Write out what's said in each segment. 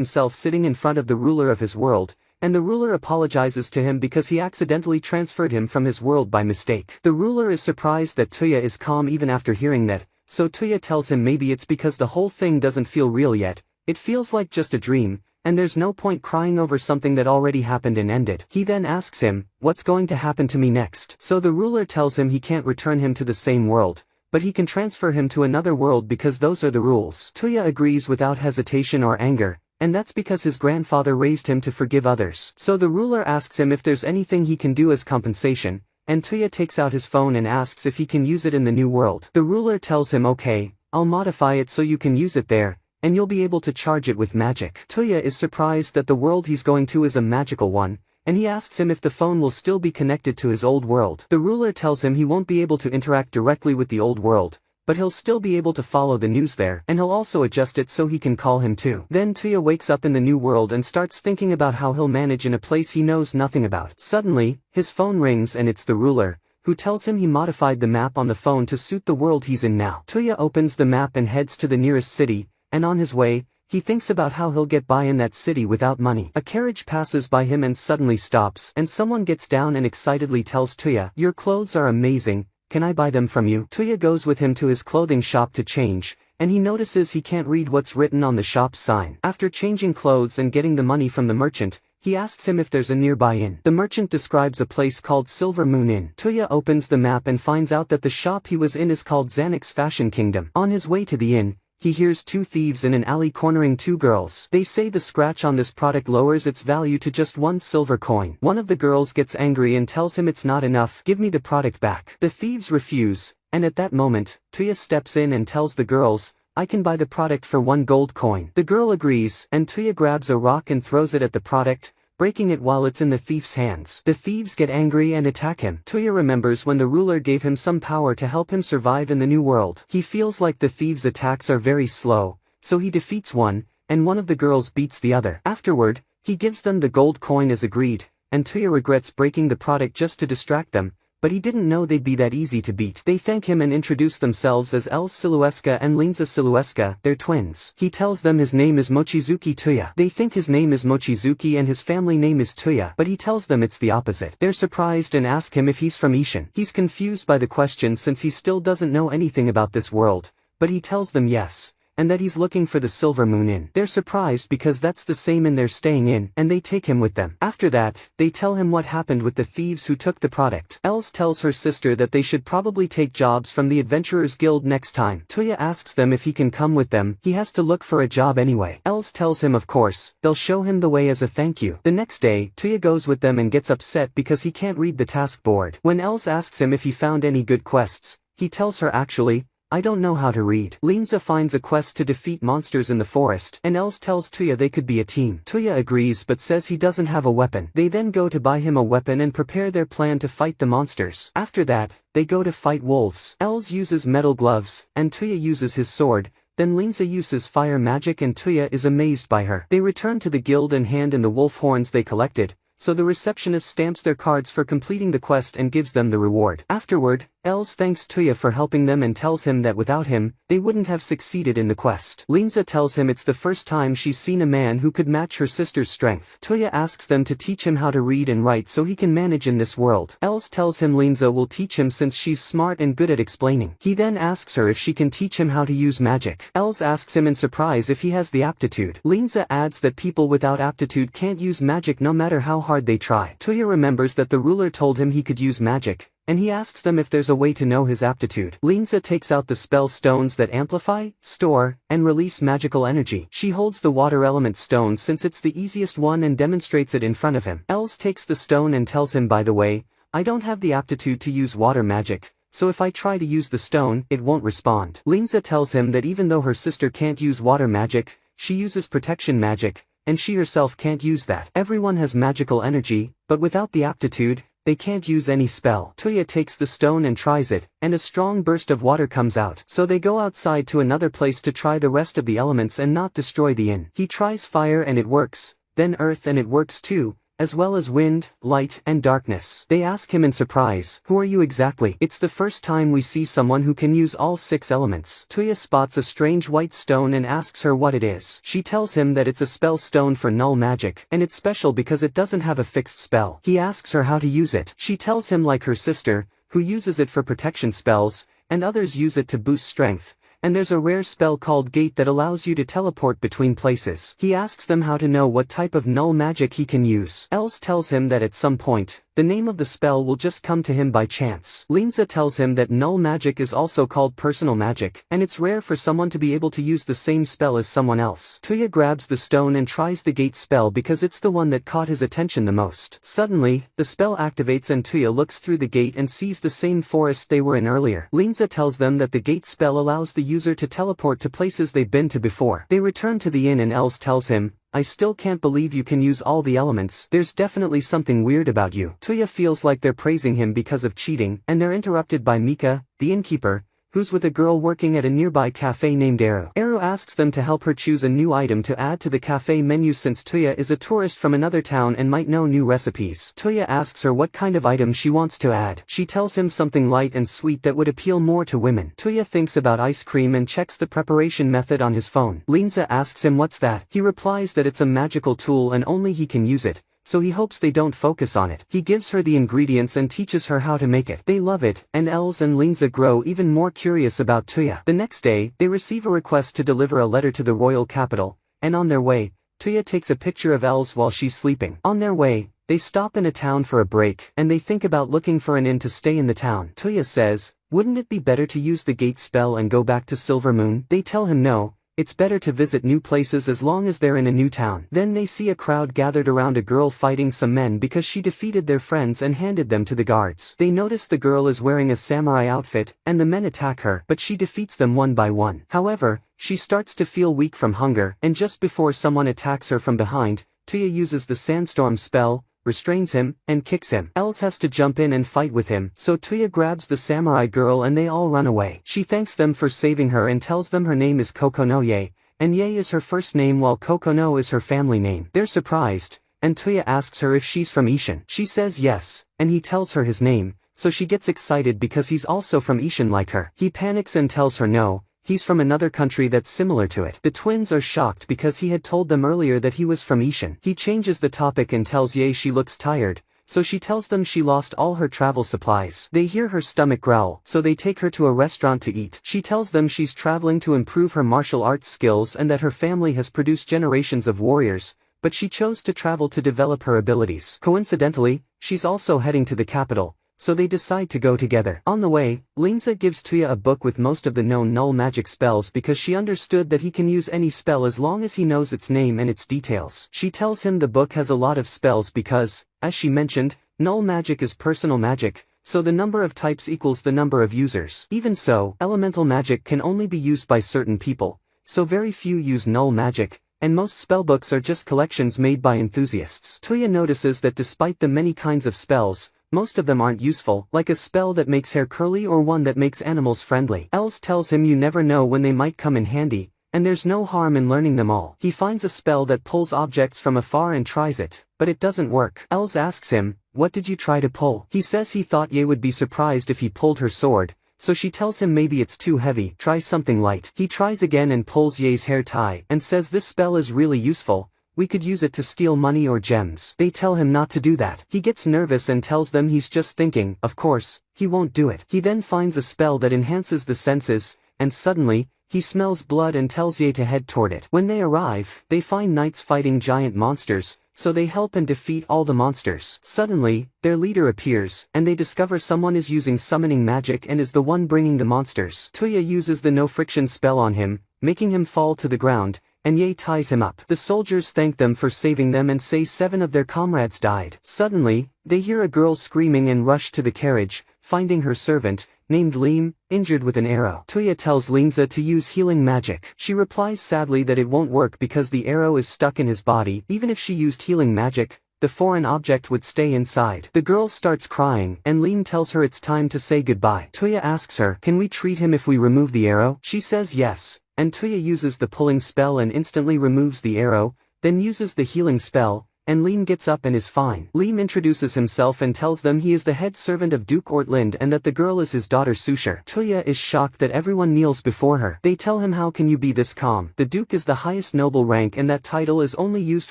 himself sitting in front of the ruler of his world, and the ruler apologizes to him because he accidentally transferred him from his world by mistake. The ruler is surprised that Tuya is calm even after hearing that, so Tuya tells him maybe it's because the whole thing doesn't feel real yet, it feels like just a dream, and there's no point crying over something that already happened and ended. He then asks him, what's going to happen to me next? So the ruler tells him he can't return him to the same world, but he can transfer him to another world because those are the rules. Tuya agrees without hesitation or anger, and that's because his grandfather raised him to forgive others. So the ruler asks him if there's anything he can do as compensation, and Tuya takes out his phone and asks if he can use it in the new world. The ruler tells him okay, I'll modify it so you can use it there, and you'll be able to charge it with magic. Tuya is surprised that the world he's going to is a magical one, and he asks him if the phone will still be connected to his old world. The ruler tells him he won't be able to interact directly with the old world, but he'll still be able to follow the news there, and he'll also adjust it so he can call him too. Then Tuya wakes up in the new world and starts thinking about how he'll manage in a place he knows nothing about. Suddenly, his phone rings and it's the ruler, who tells him he modified the map on the phone to suit the world he's in now. Tuya opens the map and heads to the nearest city, and on his way, he thinks about how he'll get by in that city without money. A carriage passes by him and suddenly stops, and someone gets down and excitedly tells Tuya, your clothes are amazing, can I buy them from you? Tuya goes with him to his clothing shop to change, and he notices he can't read what's written on the shop's sign. After changing clothes and getting the money from the merchant, he asks him if there's a nearby inn. The merchant describes a place called Silver Moon Inn. Tuya opens the map and finds out that the shop he was in is called Xanax Fashion Kingdom. On his way to the inn, he hears two thieves in an alley cornering two girls. They say the scratch on this product lowers its value to just 1 silver coin. One of the girls gets angry and tells him it's not enough, give me the product back. The thieves refuse, and at that moment, Tuya steps in and tells the girls, I can buy the product for 1 gold coin. The girl agrees, and Tuya grabs a rock and throws it at the product, breaking it while it's in the thief's hands. The thieves get angry and attack him. Tuya remembers when the ruler gave him some power to help him survive in the new world. He feels like the thieves' attacks are very slow, so he defeats one, and one of the girls beats the other. Afterward, he gives them the gold coin as agreed, and Tuya regrets breaking the product just to distract them, but he didn't know they'd be that easy to beat. They thank him and introduce themselves as Els Silueska and Linza Silueska, they're twins. He tells them his name is Mochizuki Tuya. They think his name is Mochizuki and his family name is Tuya, but he tells them it's the opposite. They're surprised and ask him if he's from Ishin. He's confused by the question since he still doesn't know anything about this world, but he tells them yes, and that he's looking for the Silver Moon Inn. They're surprised because that's the same inn they're staying in, and they take him with them. After that, they tell him what happened with the thieves who took the product. Els tells her sister that they should probably take jobs from the Adventurers Guild next time. Tuya asks them if he can come with them, he has to look for a job anyway. Els tells him of course, they'll show him the way as a thank you. The next day, Tuya goes with them and gets upset because he can't read the task board. When Els asks him if he found any good quests, he tells her actually, I don't know how to read. Linza finds a quest to defeat monsters in the forest, and Els tells Tuya they could be a team. Tuya agrees but says he doesn't have a weapon. They then go to buy him a weapon and prepare their plan to fight the monsters. After that, they go to fight wolves. Els uses metal gloves, and Tuya uses his sword. Then Linza uses fire magic and Tuya is amazed by her. They return to the guild and hand in the wolf horns they collected, so the receptionist stamps their cards for completing the quest and gives them the reward. Afterward, Els thanks Tuya for helping them and tells him that without him, they wouldn't have succeeded in the quest. Linza tells him it's the first time she's seen a man who could match her sister's strength. Tuya asks them to teach him how to read and write so he can manage in this world. Els tells him Linza will teach him since she's smart and good at explaining. He then asks her if she can teach him how to use magic. Els asks him in surprise if he has the aptitude. Linza adds that people without aptitude can't use magic no matter how hard they try. Tuya remembers that the ruler told him he could use magic, and he asks them if there's a way to know his aptitude. Linza takes out the spell stones that amplify, store, and release magical energy. She holds the water element stone since it's the easiest one and demonstrates it in front of him. Els takes the stone and tells him, by the way, I don't have the aptitude to use water magic, so if I try to use the stone, it won't respond. Linza tells him that even though her sister can't use water magic, she uses protection magic, and she herself can't use that. Everyone has magical energy, but without the aptitude, they can't use any spell. Tuya takes the stone and tries it, and a strong burst of water comes out. So they go outside to another place to try the rest of the elements and not destroy the inn. He tries fire and it works, then earth and it works too, as well as wind, light, and darkness. They ask him in surprise, "Who are you exactly?" It's the first time we see someone who can use all 6 elements. Tuya spots a strange white stone and asks her what it is. She tells him that it's a spell stone for null magic, and it's special because it doesn't have a fixed spell. He asks her how to use it. She tells him like her sister, who uses it for protection spells, and others use it to boost strength. And there's a rare spell called Gate that allows you to teleport between places. He asks them how to know what type of null magic he can use. Els tells him that at some point, the name of the spell will just come to him by chance. Linza tells him that null magic is also called personal magic, and it's rare for someone to be able to use the same spell as someone else. Tuya grabs the stone and tries the Gate spell because it's the one that caught his attention the most. Suddenly, the spell activates and Tuya looks through the gate and sees the same forest they were in earlier. Linza tells them that the Gate spell allows the user to teleport to places they've been to before. They return to the inn and Els tells him, "I still can't believe you can use all the elements. There's definitely something weird about you." Tuya feels like they're praising him because of cheating, and they're interrupted by Mika, the innkeeper, who's with a girl working at a nearby cafe named Eru. Eru asks them to help her choose a new item to add to the cafe menu since Tuya is a tourist from another town and might know new recipes. Tuya asks her what kind of item she wants to add. She tells him something light and sweet that would appeal more to women. Tuya thinks about ice cream and checks the preparation method on his phone. Linza asks him what's that. He replies that it's a magical tool and only he can use it, so he hopes they don't focus on it. He gives her the ingredients and teaches her how to make it. They love it, and Els and Linza grow even more curious about Tuya. The next day, they receive a request to deliver a letter to the royal capital, and on their way, Tuya takes a picture of Els while she's sleeping. On their way, they stop in a town for a break, and they think about looking for an inn to stay in the town. Tuya says, "Wouldn't it be better to use the Gate spell and go back to Silver Moon?" They tell him no. It's better to visit new places as long as they're in a new town. Then they see a crowd gathered around a girl fighting some men because she defeated their friends and handed them to the guards. They notice the girl is wearing a samurai outfit, and the men attack her, but she defeats them one by one. However, she starts to feel weak from hunger, and just before someone attacks her from behind, Tuya uses the sandstorm spell, restrains him, and kicks him. Els has to jump in and fight with him, so Tuya grabs the samurai girl and they all run away. She thanks them for saving her and tells them her name is Kokono Ye, and Ye is her first name while Kokono is her family name. They're surprised, and Tuya asks her if she's from Ishin. She says yes, and he tells her his name, so she gets excited because he's also from Ishin like her. He panics and tells her no, he's from another country that's similar to it. The twins are shocked because he had told them earlier that he was from Ishin. He changes the topic and tells Ye she looks tired, so she tells them she lost all her travel supplies. They hear her stomach growl, so they take her to a restaurant to eat. She tells them she's traveling to improve her martial arts skills and that her family has produced generations of warriors, but she chose to travel to develop her abilities. Coincidentally, she's also heading to the capital, so they decide to go together. On the way, Linza gives Tuya a book with most of the known null magic spells because she understood that he can use any spell as long as he knows its name and its details. She tells him the book has a lot of spells because, as she mentioned, null magic is personal magic, so the number of types equals the number of users. Even so, elemental magic can only be used by certain people, so very few use null magic, and most spellbooks are just collections made by enthusiasts. Tuya notices that despite the many kinds of spells, most of them aren't useful, like a spell that makes hair curly or one that makes animals friendly. Els tells him you never know when they might come in handy, and there's no harm in learning them all. He finds a spell that pulls objects from afar and tries it, but it doesn't work. Els asks him, "What did you try to pull?" He says he thought Ye would be surprised if he pulled her sword, so she tells him maybe it's too heavy, try something light. He tries again and pulls Ye's hair tie, and says this spell is really useful. We could use it to steal money or gems. They tell him not to do that. He gets nervous and tells them he's just thinking. Of course, he won't do it. He then finds a spell that enhances the senses, and suddenly, he smells blood and tells Ye to head toward it. When they arrive, they find knights fighting giant monsters, so they help and defeat all the monsters. Suddenly, their leader appears, and they discover someone is using summoning magic and is the one bringing the monsters. Tuya uses the no-friction spell on him, making him fall to the ground, and Ye ties him up. The soldiers thank them for saving them and say 7 of their comrades died. Suddenly, they hear a girl screaming and rush to the carriage, finding her servant, named Lim, injured with an arrow. Tuya tells Linza to use healing magic. She replies sadly that it won't work because the arrow is stuck in his body. Even if she used healing magic, the foreign object would stay inside. The girl starts crying, and Lim tells her it's time to say goodbye. Tuya asks her, "Can we treat him if we remove the arrow?" She says yes, and Tuya uses the pulling spell and instantly removes the arrow, then uses the healing spell, and Liam gets up and is fine. Liam introduces himself and tells them he is the head servant of Duke Ortlind and that the girl is his daughter Sushar. Tuya is shocked that everyone kneels before her. They tell him, how can you be this calm? The Duke is the highest noble rank and that title is only used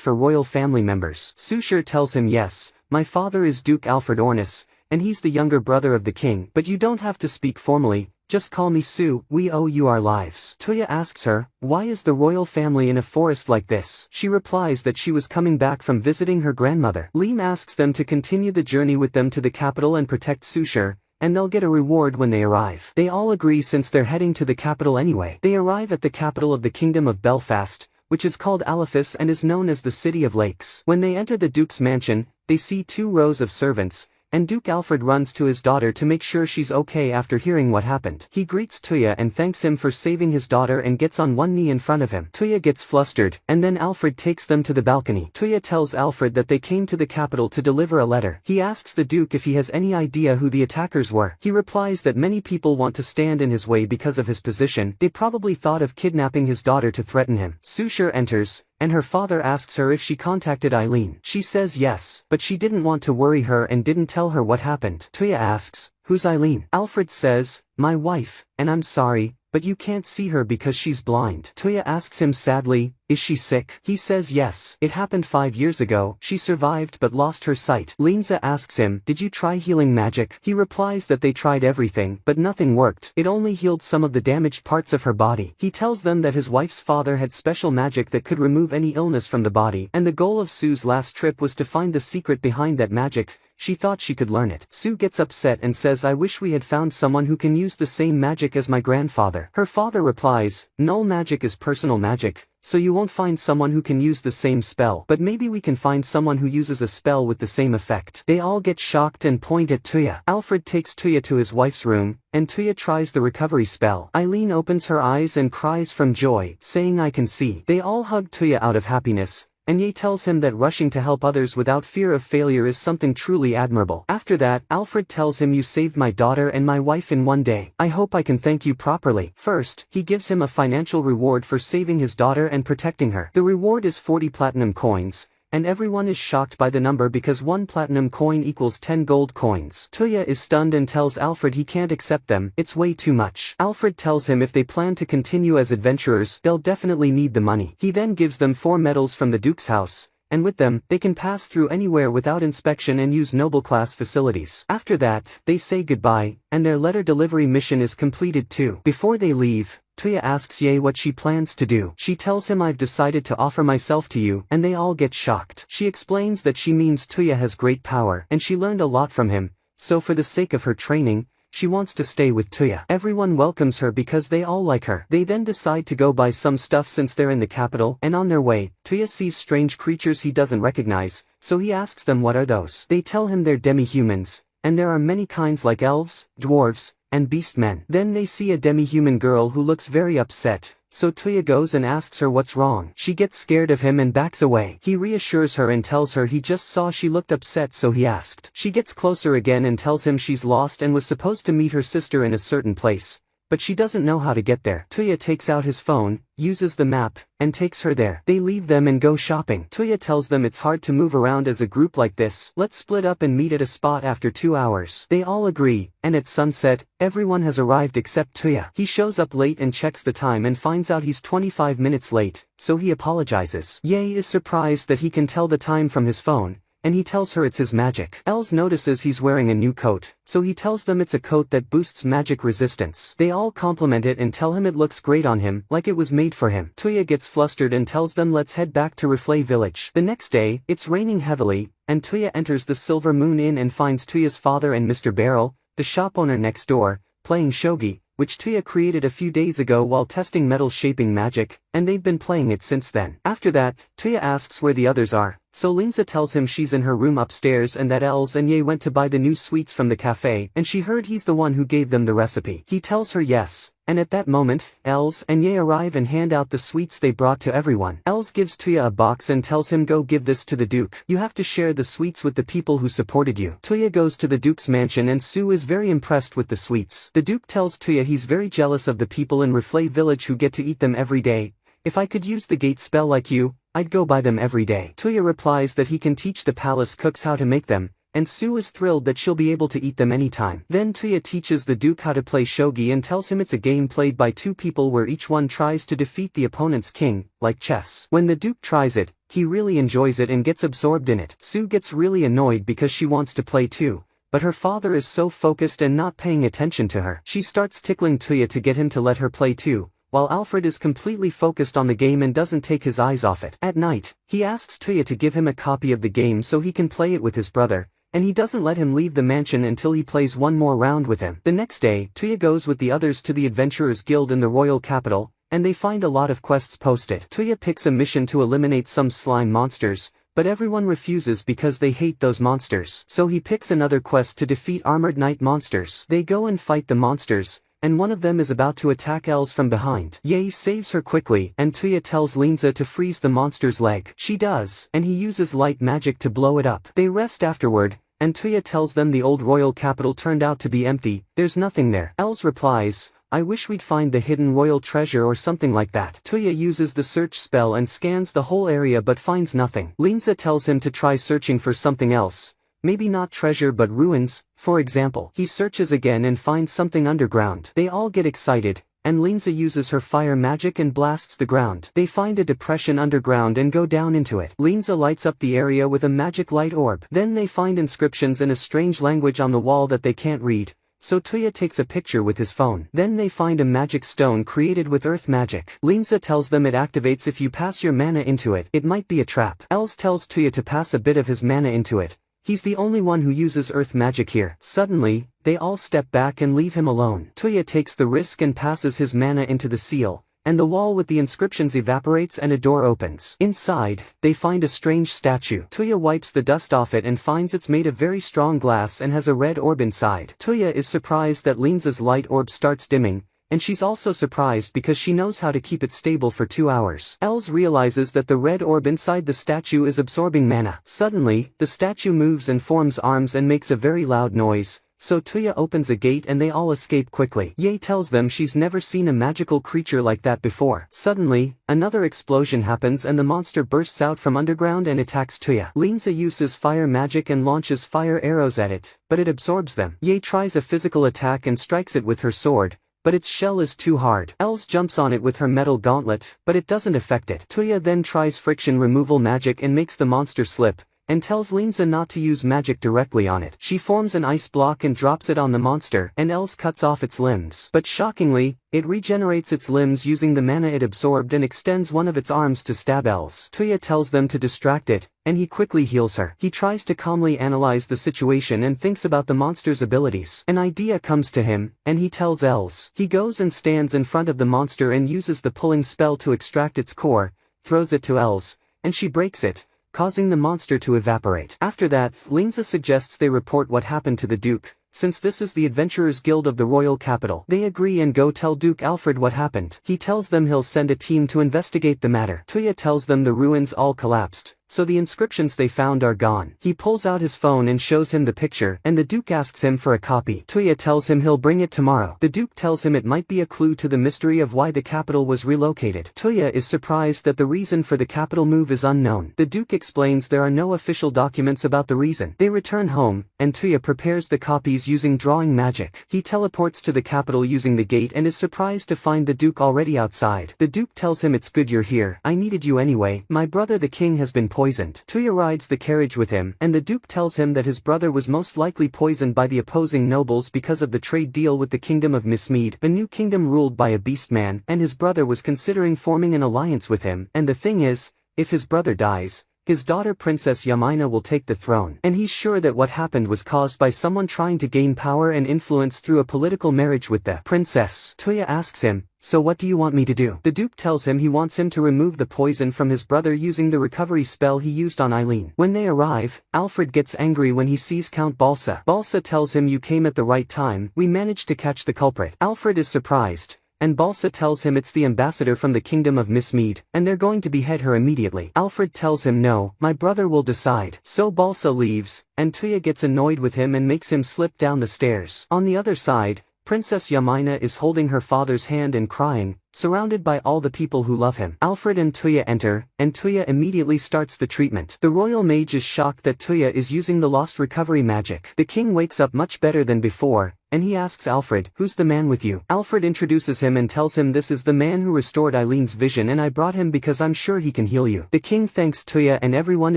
for royal family members. Sushar tells him, yes, my father is Duke Alfred Ornis, and he's the younger brother of the king, but you don't have to speak formally. Just call me Sue, we owe you our lives. Tuya asks her, why is the royal family in a forest like this? She replies that she was coming back from visiting her grandmother. Liam asks them to continue the journey with them to the capital and protect Sushar, and they'll get a reward when they arrive. They all agree since they're heading to the capital anyway. They arrive at the capital of the Kingdom of Belfast, which is called Alaphus and is known as the City of Lakes. When they enter the Duke's mansion, they see 2 rows of servants, and Duke Alfred runs to his daughter to make sure she's okay after hearing what happened. He greets Tuya and thanks him for saving his daughter and gets on one knee in front of him. Tuya gets flustered, and then Alfred takes them to the balcony. Tuya tells Alfred that they came to the capital to deliver a letter. He asks the Duke if he has any idea who the attackers were. He replies that many people want to stand in his way because of his position. They probably thought of kidnapping his daughter to threaten him. Sushar enters, and her father asks her if she contacted Eileen. She says yes, but she didn't want to worry her and didn't tell her what happened. Tuya asks, who's Eileen? Alfred says, my wife, and I'm sorry, but you can't see her because she's blind. Tuya asks him sadly, is she sick? He says yes. It happened 5 years ago. She survived but lost her sight. Linza asks him, did you try healing magic? He replies that they tried everything, but nothing worked. It only healed some of the damaged parts of her body. He tells them that his wife's father had special magic that could remove any illness from the body, and the goal of Sue's last trip was to find the secret behind that magic. She thought she could learn it. Sue gets upset and says, I wish we had found someone who can use the same magic as my grandfather. Her father replies, null magic is personal magic, so you won't find someone who can use the same spell, but maybe we can find someone who uses a spell with the same effect. They all get shocked and point at Tuya. Alfred takes Tuya to his wife's room, and Tuya tries the recovery spell. Eileen opens her eyes and cries from joy, saying I can see. They all hug Tuya out of happiness, and Ye tells him that rushing to help others without fear of failure is something truly admirable. After that, Alfred tells him, you saved my daughter and my wife in one day. I hope I can thank you properly. First, he gives him a financial reward for saving his daughter and protecting her. The reward is 40 platinum coins, and everyone is shocked by the number because 1 platinum coin equals 10 gold coins. Tuya is stunned and tells Alfred he can't accept them, it's way too much. Alfred tells him if they plan to continue as adventurers, they'll definitely need the money. He then gives them 4 medals from the Duke's house, and with them, they can pass through anywhere without inspection and use noble class facilities. After that, they say goodbye, and their letter delivery mission is completed too. Before they leave, Tuya asks Ye what she plans to do. She tells him, I've decided to offer myself to you, and they all get shocked. She explains that she means Tuya has great power, and she learned a lot from him, so for the sake of her training, she wants to stay with Tuya. Everyone welcomes her because they all like her. They then decide to go buy some stuff since they're in the capital, and on their way, Tuya sees strange creatures he doesn't recognize, so he asks them what are those. They tell him they're demi-humans, and there are many kinds like elves, dwarves, and beast men. Then they see a demi-human girl who looks very upset, so Tuya goes and asks her what's wrong. She gets scared of him and backs away. He reassures her and tells her he just saw she looked upset so he asked. She gets closer again and tells him she's lost and was supposed to meet her sister in a certain place, but she doesn't know how to get there. Tuya takes out his phone, uses the map, and takes her there. They leave them and go shopping. Tuya tells them it's hard to move around as a group like this. Let's split up and meet at a spot after 2 hours. They all agree, and at sunset, everyone has arrived except Tuya. He shows up late and checks the time and finds out he's 25 minutes late, so he apologizes. Ye is surprised that he can tell the time from his phone, and he tells her it's his magic. Els notices he's wearing a new coat, so he tells them it's a coat that boosts magic resistance. They all compliment it and tell him it looks great on him, like it was made for him. Tuya gets flustered and tells them let's head back to Reflay village. The next day, it's raining heavily, and Tuya enters the Silver Moon Inn and finds Tuya's father and Mr. Beryl, the shop owner next door, playing shogi, which Tuya created a few days ago while testing metal shaping magic, and they've been playing it since then. After that, Tuya asks where the others are, so Linza tells him she's in her room upstairs and that Els and Ye went to buy the new sweets from the cafe, and she heard he's the one who gave them the recipe. He tells her yes, and at that moment, Els and Ye arrive and hand out the sweets they brought to everyone. Els gives Tuya a box and tells him go give this to the Duke. You have to share the sweets with the people who supported you. Tuya goes to the Duke's mansion and Sue is very impressed with the sweets. The Duke tells Tuya he's very jealous of the people in Reflay village who get to eat them every day. If I could use the gate spell like you, I'd go buy them every day. Tuya replies that he can teach the palace cooks how to make them, and Sue is thrilled that she'll be able to eat them anytime. Then Tuya teaches the Duke how to play shogi and tells him it's a game played by two people where each one tries to defeat the opponent's king, like chess. When the Duke tries it, he really enjoys it and gets absorbed in it. Sue gets really annoyed because she wants to play too, but her father is so focused and not paying attention to her. She starts tickling Tuya to get him to let her play too, while Alfred is completely focused on the game and doesn't take his eyes off it. At night, he asks Tuya to give him a copy of the game so he can play it with his brother, and he doesn't let him leave the mansion until he plays one more round with him. The next day, Tuya goes with the others to the Adventurers Guild in the royal capital, and they find a lot of quests posted. Tuya picks a mission to eliminate some slime monsters, but everyone refuses because they hate those monsters. So he picks another quest to defeat armored knight monsters. They go and fight the monsters, and one of them is about to attack Els from behind. Ye saves her quickly, and Tuya tells Linza to freeze the monster's leg. She does, and he uses light magic to blow it up. They rest afterward, and Tuya tells them the old royal capital turned out to be empty, there's nothing there. Els replies, I wish we'd find the hidden royal treasure or something like that. Tuya uses the search spell and scans the whole area but finds nothing. Linza tells him to try searching for something else. Maybe not treasure but ruins, for example. He searches again and finds something underground. They all get excited, and Linza uses her fire magic and blasts the ground. They find a depression underground and go down into it. Linza lights up the area with a magic light orb. Then they find inscriptions in a strange language on the wall that they can't read, so Tuya takes a picture with his phone. Then they find a magic stone created with earth magic. Linza tells them it activates if you pass your mana into it. It might be a trap. Els tells Tuya to pass a bit of his mana into it. He's the only one who uses earth magic here. Suddenly, they all step back and leave him alone. Tuya takes the risk and passes his mana into the seal, and the wall with the inscriptions evaporates and a door opens. Inside, they find a strange statue. Tuya wipes the dust off it and finds it's made of very strong glass and has a red orb inside. Tuya is surprised that Linza's light orb starts dimming, and she's also surprised because she knows how to keep it stable for 2 hours. Els realizes that the red orb inside the statue is absorbing mana. Suddenly, the statue moves and forms arms and makes a very loud noise, so Tuya opens a gate and they all escape quickly. Ye tells them she's never seen a magical creature like that before. Suddenly, another explosion happens and the monster bursts out from underground and attacks Tuya. Linza uses fire magic and launches fire arrows at it, but it absorbs them. Ye tries a physical attack and strikes it with her sword, but its shell is too hard. Els jumps on it with her metal gauntlet, but it doesn't affect it. Tuya then tries friction removal magic and makes the monster slip, and tells Linza not to use magic directly on it. She forms an ice block and drops it on the monster, and Els cuts off its limbs. But shockingly, it regenerates its limbs using the mana it absorbed and extends one of its arms to stab Els. Tuya tells them to distract it, and he quickly heals her. He tries to calmly analyze the situation and thinks about the monster's abilities. An idea comes to him, and he tells Els. He goes and stands in front of the monster and uses the pulling spell to extract its core, throws it to Els, and she breaks it, causing the monster to evaporate. After that, Linza suggests they report what happened to the Duke, since this is the Adventurers Guild of the royal capital. They agree and go tell Duke Alfred what happened. He tells them he'll send a team to investigate the matter. Tuya tells them the ruins all collapsed, so the inscriptions they found are gone. He pulls out his phone and shows him the picture, and the Duke asks him for a copy. Tuya tells him he'll bring it tomorrow. The Duke tells him it might be a clue to the mystery of why the capital was relocated. Tuya is surprised that the reason for the capital move is unknown. The Duke explains there are no official documents about the reason. They return home, and Tuya prepares the copies using drawing magic. He teleports to the capital using the gate and is surprised to find the Duke already outside. The Duke tells him it's good you're here. I needed you anyway. My brother the king has been poisoned. Tuya rides the carriage with him, and the Duke tells him that his brother was most likely poisoned by the opposing nobles because of the trade deal with the kingdom of Mismead, a new kingdom ruled by a beast man, and his brother was considering forming an alliance with him. And the thing is, if his brother dies, his daughter Princess Yamina will take the throne. And he's sure that what happened was caused by someone trying to gain power and influence through a political marriage with the princess. Tuya asks him, so what do you want me to do? The Duke tells him he wants him to remove the poison from his brother using the recovery spell he used on Eileen. When they arrive, Alfred gets angry when he sees Count Balsa. Balsa tells him you came at the right time, we managed to catch the culprit. Alfred is surprised, and Balsa tells him it's the ambassador from the kingdom of Mismead, and they're going to behead her immediately. Alfred tells him no, my brother will decide. So Balsa leaves, and Tuya gets annoyed with him and makes him slip down the stairs. On the other side, Princess Yamina is holding her father's hand and crying, surrounded by all the people who love him. Alfred and Tuya enter, and Tuya immediately starts the treatment. The royal mage is shocked that Tuya is using the lost recovery magic. The king wakes up much better than before, and he asks Alfred, "Who's the man with you?" Alfred introduces him and tells him this is the man who restored Eileen's vision and I brought him because I'm sure he can heal you. The king thanks Tuya and everyone